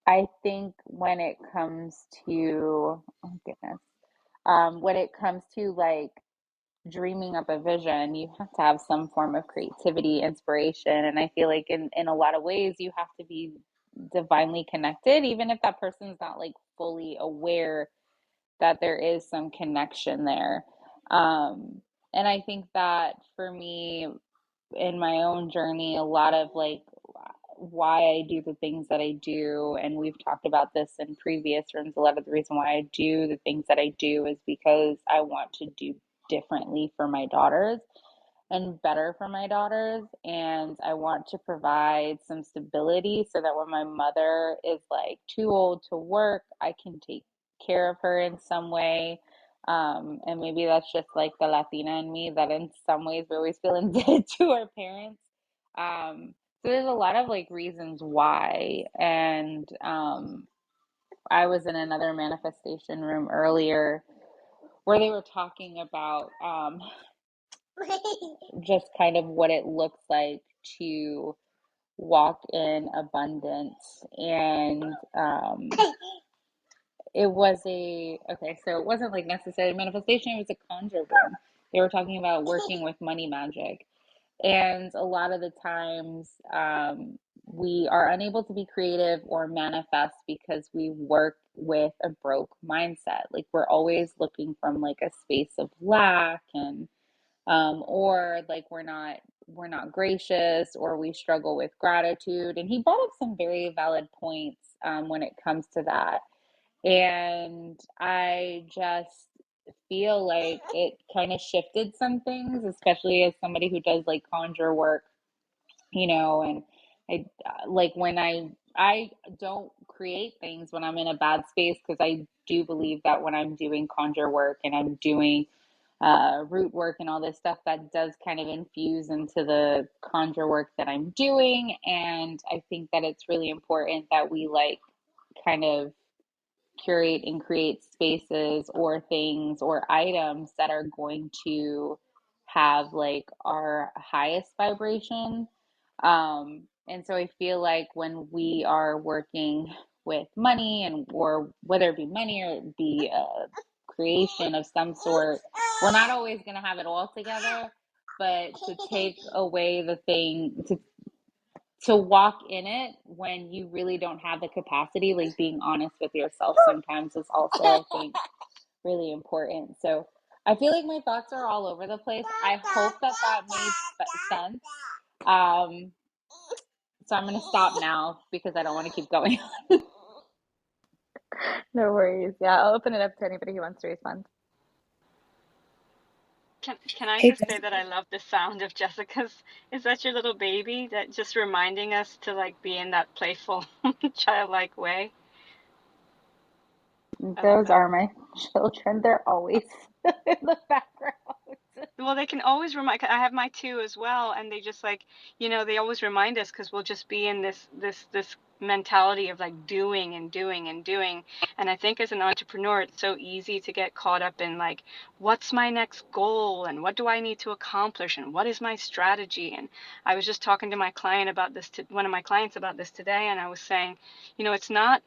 I think when it comes to, oh goodness, when it comes to like dreaming up a vision, you have to have some form of creativity, inspiration. And I feel like in a lot of ways, you have to be divinely connected, even if that person's not like fully aware that there is some connection there. Um, and I think that for me, in my own journey, a lot of like why I do the things that I do, and we've talked about this in previous rooms, a lot of the reason why I do the things that I do is because I want to do differently for my daughters and better for my daughters. And I want to provide some stability so that when my mother is like too old to work, I can take care of her in some way. And maybe that's just like the Latina in me that in some ways we always feel indebted to our parents. So there's a lot of like reasons why. And I was in another manifestation room earlier where they were talking about just kind of what it looks like to walk in abundance. And it was okay, so it wasn't like necessarily manifestation, it was a conjure room. They were talking about working with money magic. And a lot of the times, we are unable to be creative or manifest because we work with a broke mindset. Like we're always looking from like a space of lack, and or like we're not we're not gracious or we struggle with gratitude. And he brought up some very valid points when it comes to that. And I just feel like it kind of shifted some things, especially as somebody who does like conjure work, and I like when I don't create things when I'm in a bad space, because I do believe that when I'm doing conjure work and I'm doing root work and all this stuff, that does kind of infuse into the conjure work that I'm doing. And I think that it's really important that we like kind of curate and create spaces or things or items that are going to have like our highest vibration. And so I feel like when we are working with money, and or whether it be money or it be a creation of some sort, we're not always going to have it all together. But to take away the thing, to walk in it when you really don't have the capacity, like being honest with yourself sometimes is also, I think, really important. So I feel like my thoughts are all over the place. I hope that that made sense. Um, so I'm going to stop now because I don't want to keep going. No worries. Yeah, I'll open it up to anybody who wants to respond. Can I Hey, just say that I love the sound of Jessica's? Is that your little baby that just reminding us to like be in that playful, childlike way? I love Those that. are my children. They're always in the background. Well, they can always remind. I have my two as well, and they just like, they always remind us because we'll just be in this mentality of like doing and doing and doing. And I think as an entrepreneur, it's so easy to get caught up in like, what's my next goal and what do I need to accomplish and what is my strategy? And I was just talking to my client about this, to one of my clients about this today, and I was saying, it's not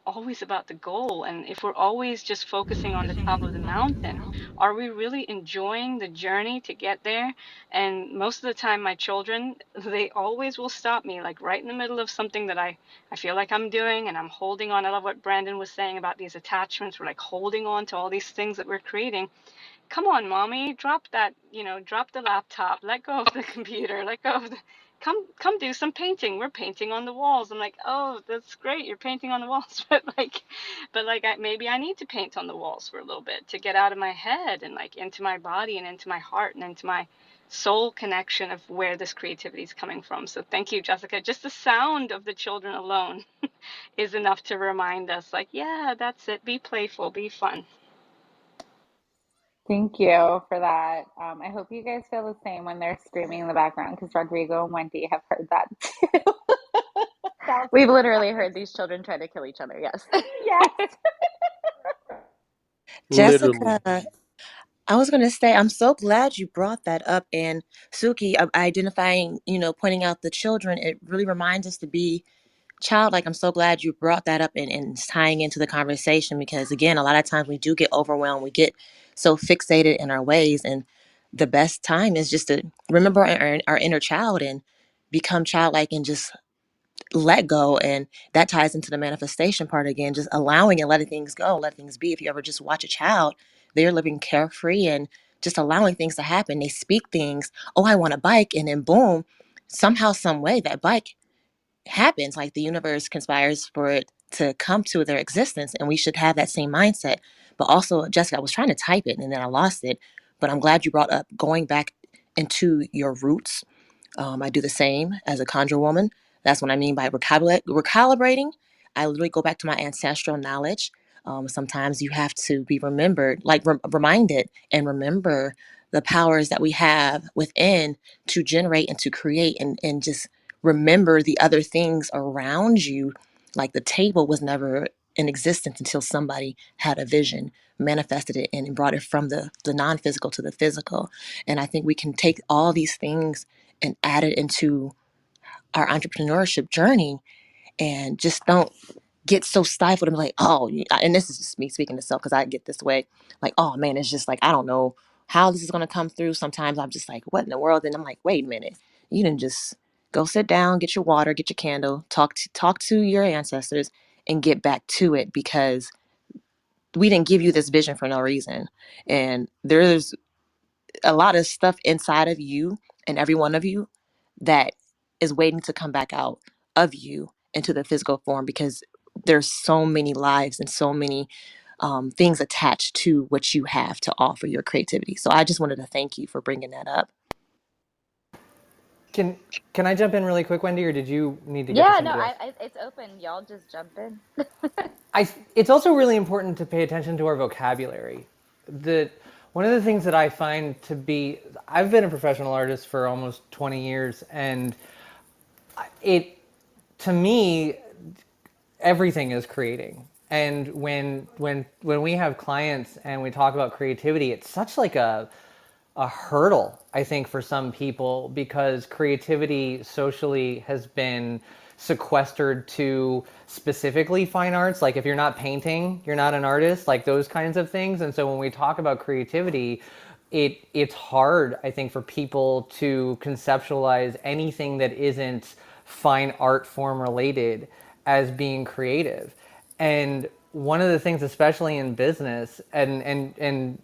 always about the goal. And if we're always just focusing on the top of the mountain, are we really enjoying the journey to get there? And most of the time, my children, they always will stop me, like right in the middle of something that I feel like I'm doing and I'm holding on. I love what Brandon was saying about these attachments. We're like holding on to all these things that we're creating. Come on, mommy, drop that, drop the laptop, let go of the computer, let go of the, come do some painting. We're painting on the walls. I'm like, oh, that's great. You're painting on the walls. But like, maybe I need to paint on the walls for a little bit to get out of my head and like into my body and into my heart and into my soul connection of where this creativity is coming from. So thank you, Jessica. Just the sound of the children alone is enough to remind us like, yeah, that's it. Be playful, be fun. Thank you for that. I hope you guys feel the same when they're screaming in the background, because Rodrigo and Wendy have heard that too. We've literally heard these children try to kill each other. Yes. Yes. Literally. Jessica, I was going to say, I'm so glad you brought that up. And Suki, identifying, pointing out the children, it really reminds us to be childlike. I'm so glad you brought that up and tying into the conversation, because, again, a lot of times we do get overwhelmed. We get so fixated in our ways. And the best time is just to remember our inner child and become childlike and just let go. And that ties into the manifestation part again, just allowing and letting things go, let things be. If you ever just watch a child, they're living carefree and just allowing things to happen. They speak things, oh, I want a bike, and then boom, somehow some way that bike happens. Like the universe conspires for it to come to their existence, and we should have that same mindset. But also, Jessica, I was trying to type it and then I lost it, but I'm glad you brought up going back into your roots. I do the same as a conjure woman. That's what I mean by recalibrating. I literally go back to my ancestral knowledge. Sometimes you have to be remembered, like reminded, and remember the powers that we have within to generate and to create, and just remember the other things around you. Like the table was never in existence until somebody had a vision, manifested it, and brought it from the non-physical to the physical. And I think we can take all these things and add it into our entrepreneurship journey, and just don't get so stifled and be like, oh, and this is just me speaking to self because I get this way. Like, oh man, it's just like, I don't know how this is going to come through. Sometimes I'm just like, what in the world? And I'm like, wait a minute. You didn't just go sit down, get your water, get your candle, talk to your ancestors and get back to it, because we didn't give you this vision for no reason. And there's a lot of stuff inside of you in every one of you that is waiting to come back out of you into the physical form, because there's so many lives and so many things attached to what you have to offer, your creativity. So I just wanted to thank you for bringing that up. Can I jump in really quick, Wendy, or did you need to get to Yeah, no, somebody else? it's open. Y'all just jump in. It's also really important to pay attention to our vocabulary. One of the things that I find to be, I've been a professional artist for almost 20 years, and it, to me, everything is creating. And when we have clients and we talk about creativity, it's such like a hurdle, I think, for some people, because creativity socially has been sequestered to specifically fine arts. Like if you're not painting, you're not an artist, like those kinds of things. And so when we talk about creativity, it's hard, I think, for people to conceptualize anything that isn't fine art form related as being creative. And one of the things, especially in business, and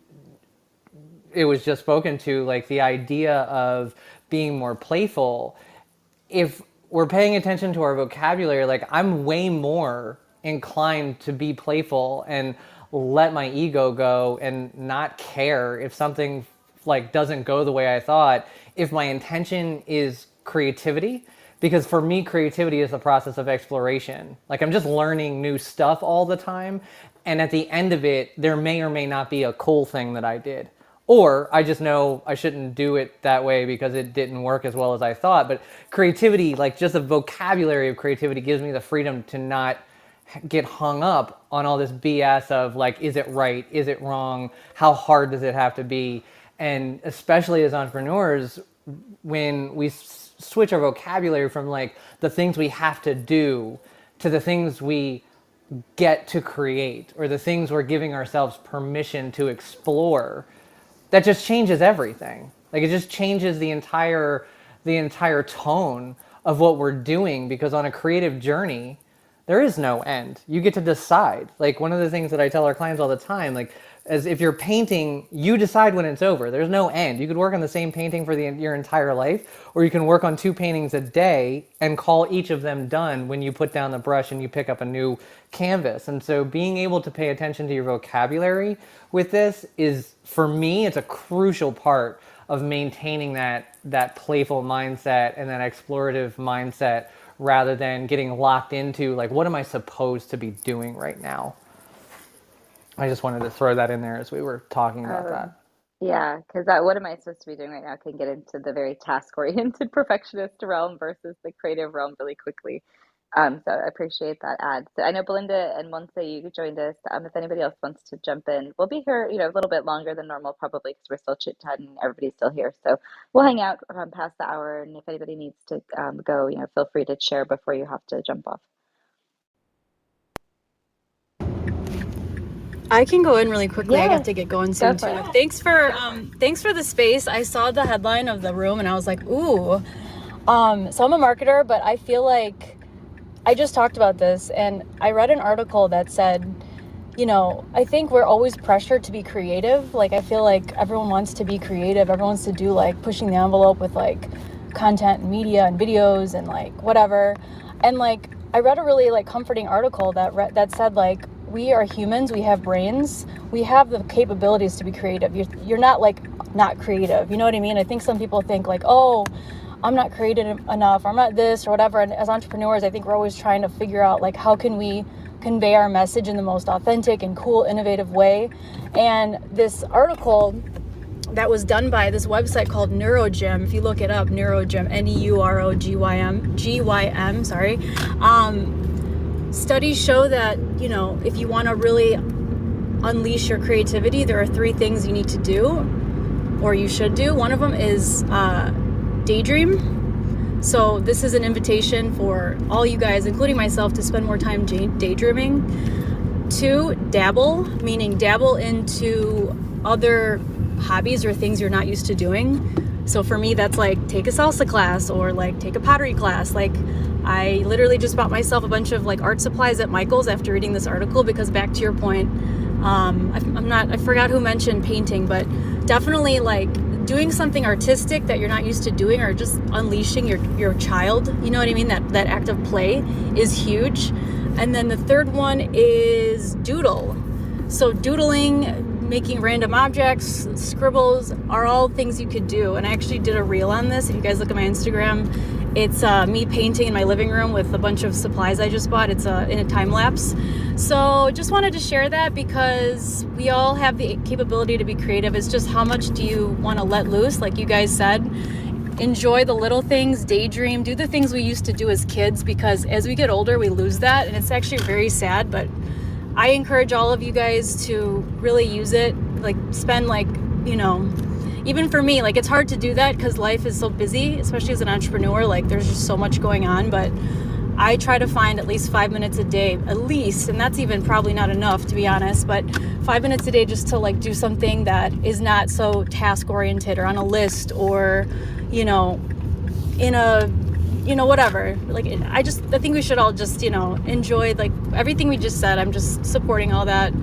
it was just spoken to, like the idea of being more playful. If we're paying attention to our vocabulary, like I'm way more inclined to be playful and let my ego go and not care if something like doesn't go the way I thought, if my intention is creativity. Because for me, creativity is the process of exploration. Like I'm just learning new stuff all the time, and at the end of it, there may or may not be a cool thing that I did, or I just know I shouldn't do it that way because it didn't work as well as I thought. But creativity, like just the vocabulary of creativity, gives me the freedom to not get hung up on all this BS of like, is it right? Is it wrong? How hard does it have to be? And especially as entrepreneurs, when we switch our vocabulary from like the things we have to do to the things we get to create, or the things we're giving ourselves permission to explore, that just changes everything. Like it just changes the entire tone of what we're doing, because on a creative journey, there is no end. You get to decide. Like one of the things that I tell our clients all the time, like as if you're painting, you decide when it's over. There's no end. You could work on the same painting for your entire life, or you can work on 2 paintings a day and call each of them done when you put down the brush and you pick up a new canvas. And so being able to pay attention to your vocabulary with this is, for me, it's a crucial part of maintaining that playful mindset and that explorative mindset, rather than getting locked into like, what am I supposed to be doing right now? I just wanted to throw that in there as we were talking about that. Yeah, because that what am I supposed to be doing right now can get into the very task-oriented perfectionist realm versus the creative realm really quickly. So I appreciate that ad. So I know Belinda and Monse, you joined us. If anybody else wants to jump in, we'll be here, a little bit longer than normal, probably because we're still chit-chatting. Everybody's still here, so we'll hang out past the hour. And if anybody needs to go, feel free to share before you have to jump off. I can go in really quickly. I Yeah, got to get going soon go for too. it. Thanks for the space. I saw the headline of the room and I was like, ooh. So I'm a marketer, but I feel like I just talked about this, and I read an article that said, I think we're always pressured to be creative. Like I feel like everyone wants to be creative. Everyone wants to do like pushing the envelope with like content and media and videos and like whatever. And like I read a really like comforting article that said like, we are humans, we have brains, we have the capabilities to be creative. You're not like not creative, you know what I mean? I think some people think like, oh, I'm not creative enough, or I'm not this or whatever. And as entrepreneurs, I think we're always trying to figure out like, how can we convey our message in the most authentic and cool, innovative way. And this article that was done by this website called Neurogym, if you look it up, Neurogym, Neurogym, sorry. Studies show that, if you want to really unleash your creativity, there are 3 things you need to do, or you should do. One of them is daydream. So this is an invitation for all you guys, including myself, to spend more time daydreaming. 2, dabble, meaning dabble into other hobbies or things you're not used to doing. So for me, that's like take a salsa class or like take a pottery class. Like I literally just bought myself a bunch of like art supplies at Michael's after reading this article, because back to your point, I forgot who mentioned painting, but definitely like doing something artistic that you're not used to doing, or just unleashing your child, you know what I mean? That act of play is huge. And then the third one is doodle. So doodling, making random objects, scribbles are all things you could do. And I actually did a reel on this. If you guys look at my Instagram, it's me painting in my living room with a bunch of supplies I just bought. It's in a time lapse. So just wanted to share that because we all have the capability to be creative. It's just how much do you want to let loose, like you guys said. Enjoy the little things, daydream, do the things we used to do as kids, because as we get older, we lose that. And it's actually very sad, but I encourage all of you guys to really use it. Like spend even for me, like it's hard to do that because life is so busy, especially as an entrepreneur. Like there's just so much going on, but I try to find at least 5 minutes a day, at least, and that's even probably not enough to be honest, but 5 minutes a day just to like do something that is not so task oriented or on a list or, in a, whatever. Like I think we should all just, enjoy like everything we just said. I'm just supporting all that.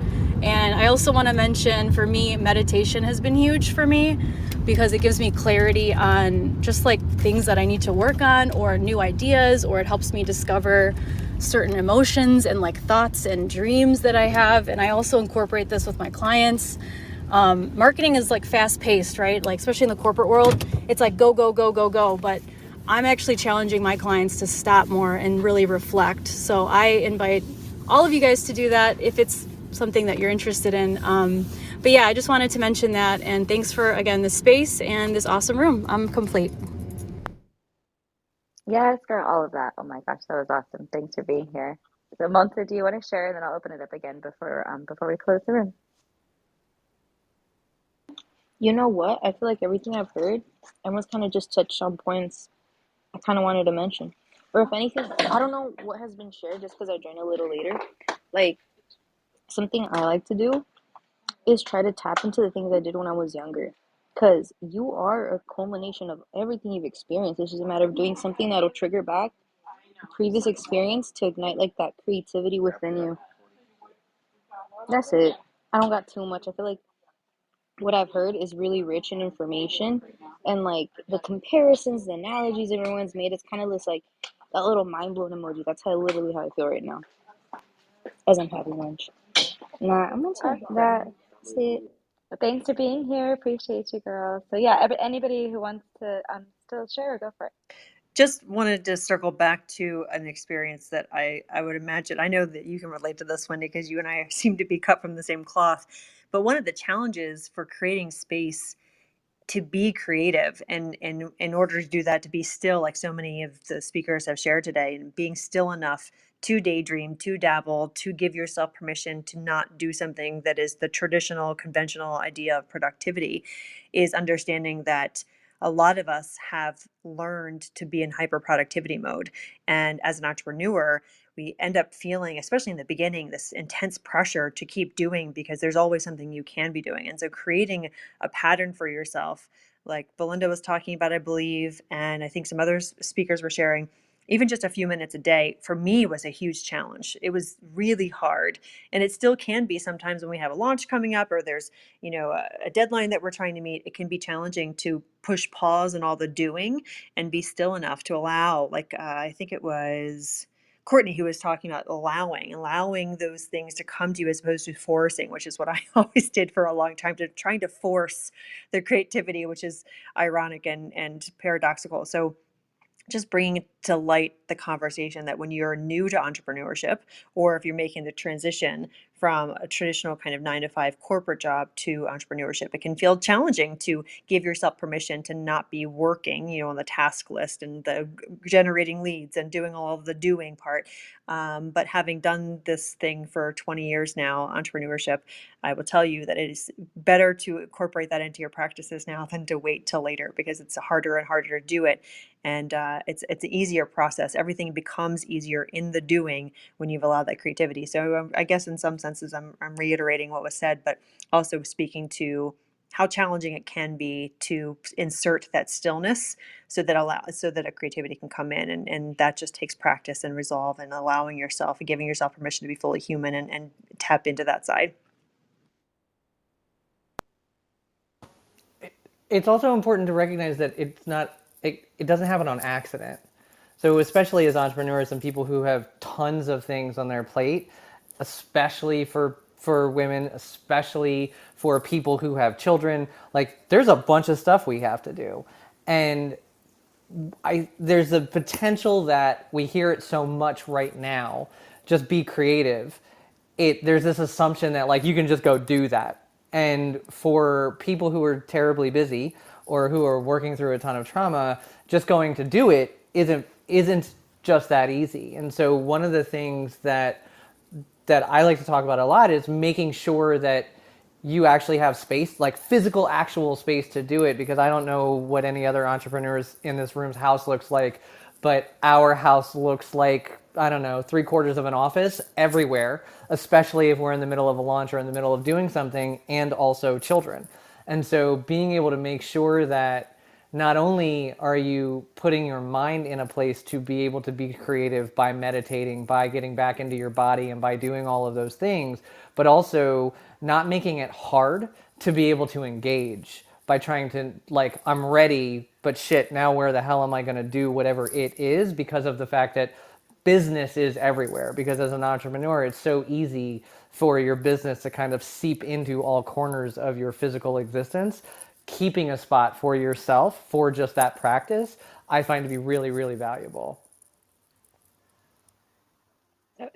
And I also want to mention, for me, meditation has been huge for me because it gives me clarity on just like things that I need to work on or new ideas, or it helps me discover certain emotions and like thoughts and dreams that I have. And I also incorporate this with my clients. Marketing is like fast paced, right? Like especially in the corporate world, it's like go, go, go, go, go. But I'm actually challenging my clients to stop more and really reflect. So I invite all of you guys to do that if it's something that you're interested in. But yeah, I just wanted to mention that. And thanks for, again, this space and this awesome room. I'm complete. Yes, girl, all of that. Oh my gosh, that was awesome. Thanks for being here. So, Monta, do you want to share? And then I'll open it up again before we close the room. You know what? I feel like everything I've heard, everyone's kind of just touched on points I kind of wanted to mention. Or if anything, I don't know what has been shared just because I joined a little later. Like, something I like to do is try to tap into the things I did when I was younger. Because you are a culmination of everything you've experienced. It's just a matter of doing something that'll trigger back a previous experience to ignite like that creativity within you. That's it. I don't got too much. I feel like what I've heard is really rich in information, and like the comparisons, the analogies everyone's made, it's kind of this like that little mind blown emoji. That's literally how I feel right now as I'm having lunch. Nah, I'm gonna tell that. That's it. But thanks for being here. Appreciate you, girl. So yeah, anybody who wants to still share, go for it. Just wanted to circle back to an experience that I would imagine. I know that you can relate to this, Wendy, because you and I seem to be cut from the same cloth. But one of the challenges for creating space to be creative, and in order to do that, to be still, like so many of the speakers have shared today, and being still enough to daydream, to dabble, to give yourself permission to not do something that is the traditional conventional idea of productivity, is understanding that a lot of us have learned to be in hyper productivity mode. And as an entrepreneur, we end up feeling, especially in the beginning, this intense pressure to keep doing because there's always something you can be doing. And so creating a pattern for yourself, like Belinda was talking about, I believe, and I think some other speakers were sharing, even just a few minutes a day, for me was a huge challenge. It was really hard. And it still can be sometimes when we have a launch coming up or there's, a deadline that we're trying to meet. It can be challenging to push pause on all the doing and be still enough to allow, like, I think it was Courtney who was talking about allowing those things to come to you as opposed to forcing, which is what I always did for a long time, to trying to force the creativity, which is ironic and paradoxical. So just bringing to light the conversation that when you're new to entrepreneurship, or if you're making the transition from a traditional kind of 9 to 5 corporate job to entrepreneurship, it can feel challenging to give yourself permission to not be working, on the task list and the generating leads and doing all of the doing part. But having done this thing for 20 years now, entrepreneurship, I will tell you that it is better to incorporate that into your practices now than to wait till later, because it's harder and harder to do it. And it's an easier process. Everything becomes easier in the doing when you've allowed that creativity. So I guess in some senses I'm reiterating what was said, but also speaking to how challenging it can be to insert that stillness so that a creativity can come in, and that just takes practice and resolve and allowing yourself and giving yourself permission to be fully human and tap into that side. it's also important to recognize that it doesn't happen on accident. So especially as entrepreneurs and people who have tons of things on their plate, especially for women, especially for people who have children, like there's a bunch of stuff we have to do. And there's a potential that we hear it so much right now. Just be creative. There's this assumption that like you can just go do that. And for people who are terribly busy or who are working through a ton of trauma, just going to do it isn't just that easy. And so one of the things that I like to talk about a lot is making sure that you actually have space, like physical, actual space to do it. Because I don't know what any other entrepreneurs in this room's house looks like, but our house looks like, I don't know, 3/4 of an office everywhere, especially if we're in the middle of a launch or in the middle of doing something, and also children. And so being able to make sure that not only are you putting your mind in a place to be able to be creative by meditating, by getting back into your body, and by doing all of those things, but also not making it hard to be able to engage by trying to, like, I'm ready, but shit, now where the hell am I going to do whatever it is, because of the fact that business is everywhere. Because as an entrepreneur, it's so easy for your business to kind of seep into all corners of your physical existence. Keeping a spot for yourself for just that practice, I find to be really, really valuable.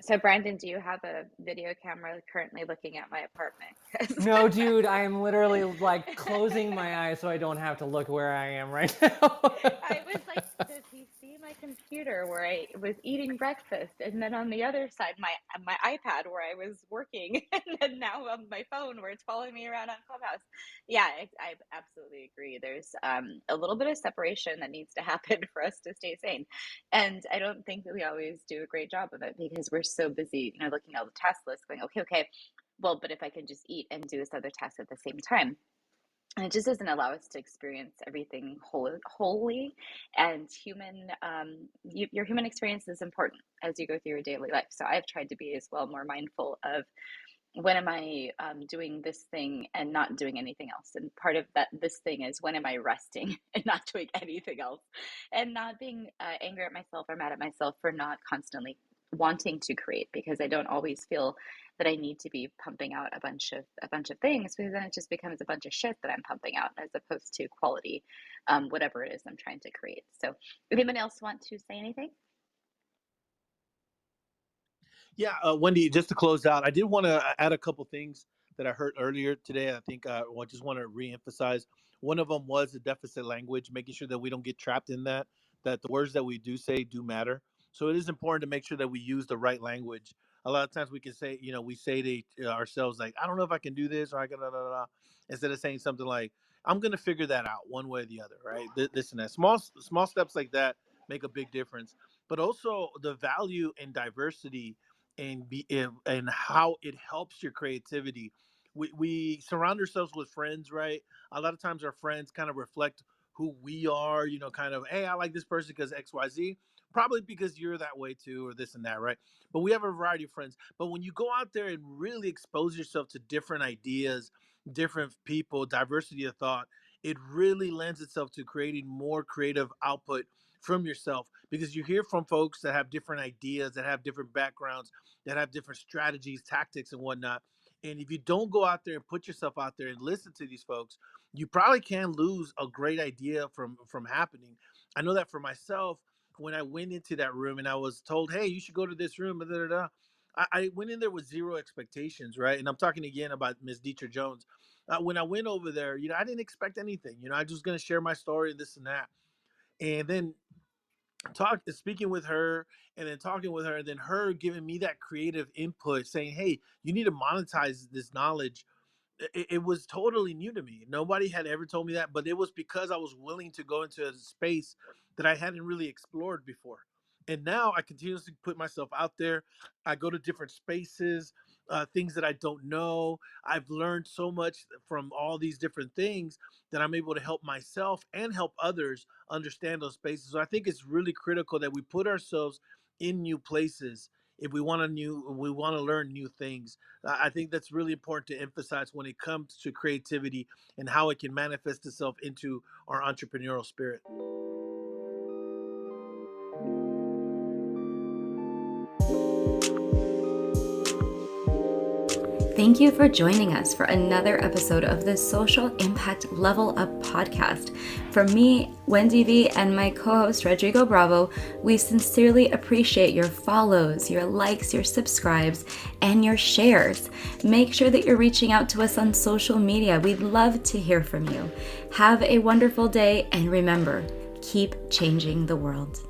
So Brandon, do you have a video camera currently looking at my apartment? 'Cause No, dude, I am literally like closing my eyes so I don't have to look where I am right now. I was like, does he see my computer where I was eating breakfast, and then on the other side, my iPad where I was working, and then now on my phone where it's following me around on Clubhouse? Yeah, I absolutely agree. There's a little bit of separation that needs to happen for us to stay sane, and I don't think that we always do a great job of it because we're so busy, looking at all the task lists, going, okay, okay, well, but if I can just eat and do this other task at the same time, and it just doesn't allow us to experience everything wholly and human. Your human experience is important as you go through your daily life. So I've tried to be as well more mindful of when am I doing this thing and not doing anything else? And part of that, this thing is when am I resting and not doing anything else, and not being angry at myself or mad at myself for not constantly wanting to create, because I don't always feel that I need to be pumping out a bunch of things, because then it just becomes a bunch of shit that I'm pumping out as opposed to quality, whatever it is I'm trying to create. So, anyone else want to say anything? Yeah, Wendy, just to close out, I did want to add a couple things that I heard earlier today. I think I just want to reemphasize. One of them was the deficit language, making sure that we don't get trapped in that, that the words that we do say do matter. So it is important to make sure that we use the right language. A lot of times we can say, we say to ourselves, like, I don't know if I can do this, or I can, da, da, da, instead of saying something like, I'm going to figure that out one way or the other, right? This and that. Small steps like that make a big difference. But also the value in diversity and how it helps your creativity. We surround ourselves with friends, right? A lot of times our friends kind of reflect who we are, kind of, hey, I like this person because XYZ, probably because you're that way too, or this and that, right? But we have a variety of friends. But when you go out there and really expose yourself to different ideas, different people, diversity of thought, it really lends itself to creating more creative output from yourself, because you hear from folks that have different ideas, that have different backgrounds, that have different strategies, tactics, and whatnot. And if you don't go out there and put yourself out there and listen to these folks, you probably can lose a great idea from happening. I know that for myself, when I went into that room and I was told, "Hey, you should go to this room," da, da, da, I went in there with zero expectations, right? And I'm talking again about Miss Dietrich Jones. When I went over there, I didn't expect anything. I was just going to share my story, this and that. And then speaking with her, and then talking with her, and then her giving me that creative input, saying, hey, you need to monetize this knowledge. It was totally new to me. Nobody had ever told me that, but it was because I was willing to go into a space that I hadn't really explored before. And now I continuously put myself out there. I go to different spaces, things that I don't know. I've learned so much from all these different things that I'm able to help myself and help others understand those spaces. So I think it's really critical that we put ourselves in new places, if we want to learn new things. I think that's really important to emphasize when it comes to creativity and how it can manifest itself into our entrepreneurial spirit. Thank you for joining us for another episode of the Social Impact Level Up podcast. From me, Wendy V, and my co-host Rodrigo Bravo, we sincerely appreciate your follows, your likes, your subscribes, and your shares. Make sure that you're reaching out to us on social media. We'd love to hear from you. Have a wonderful day, and remember, keep changing the world.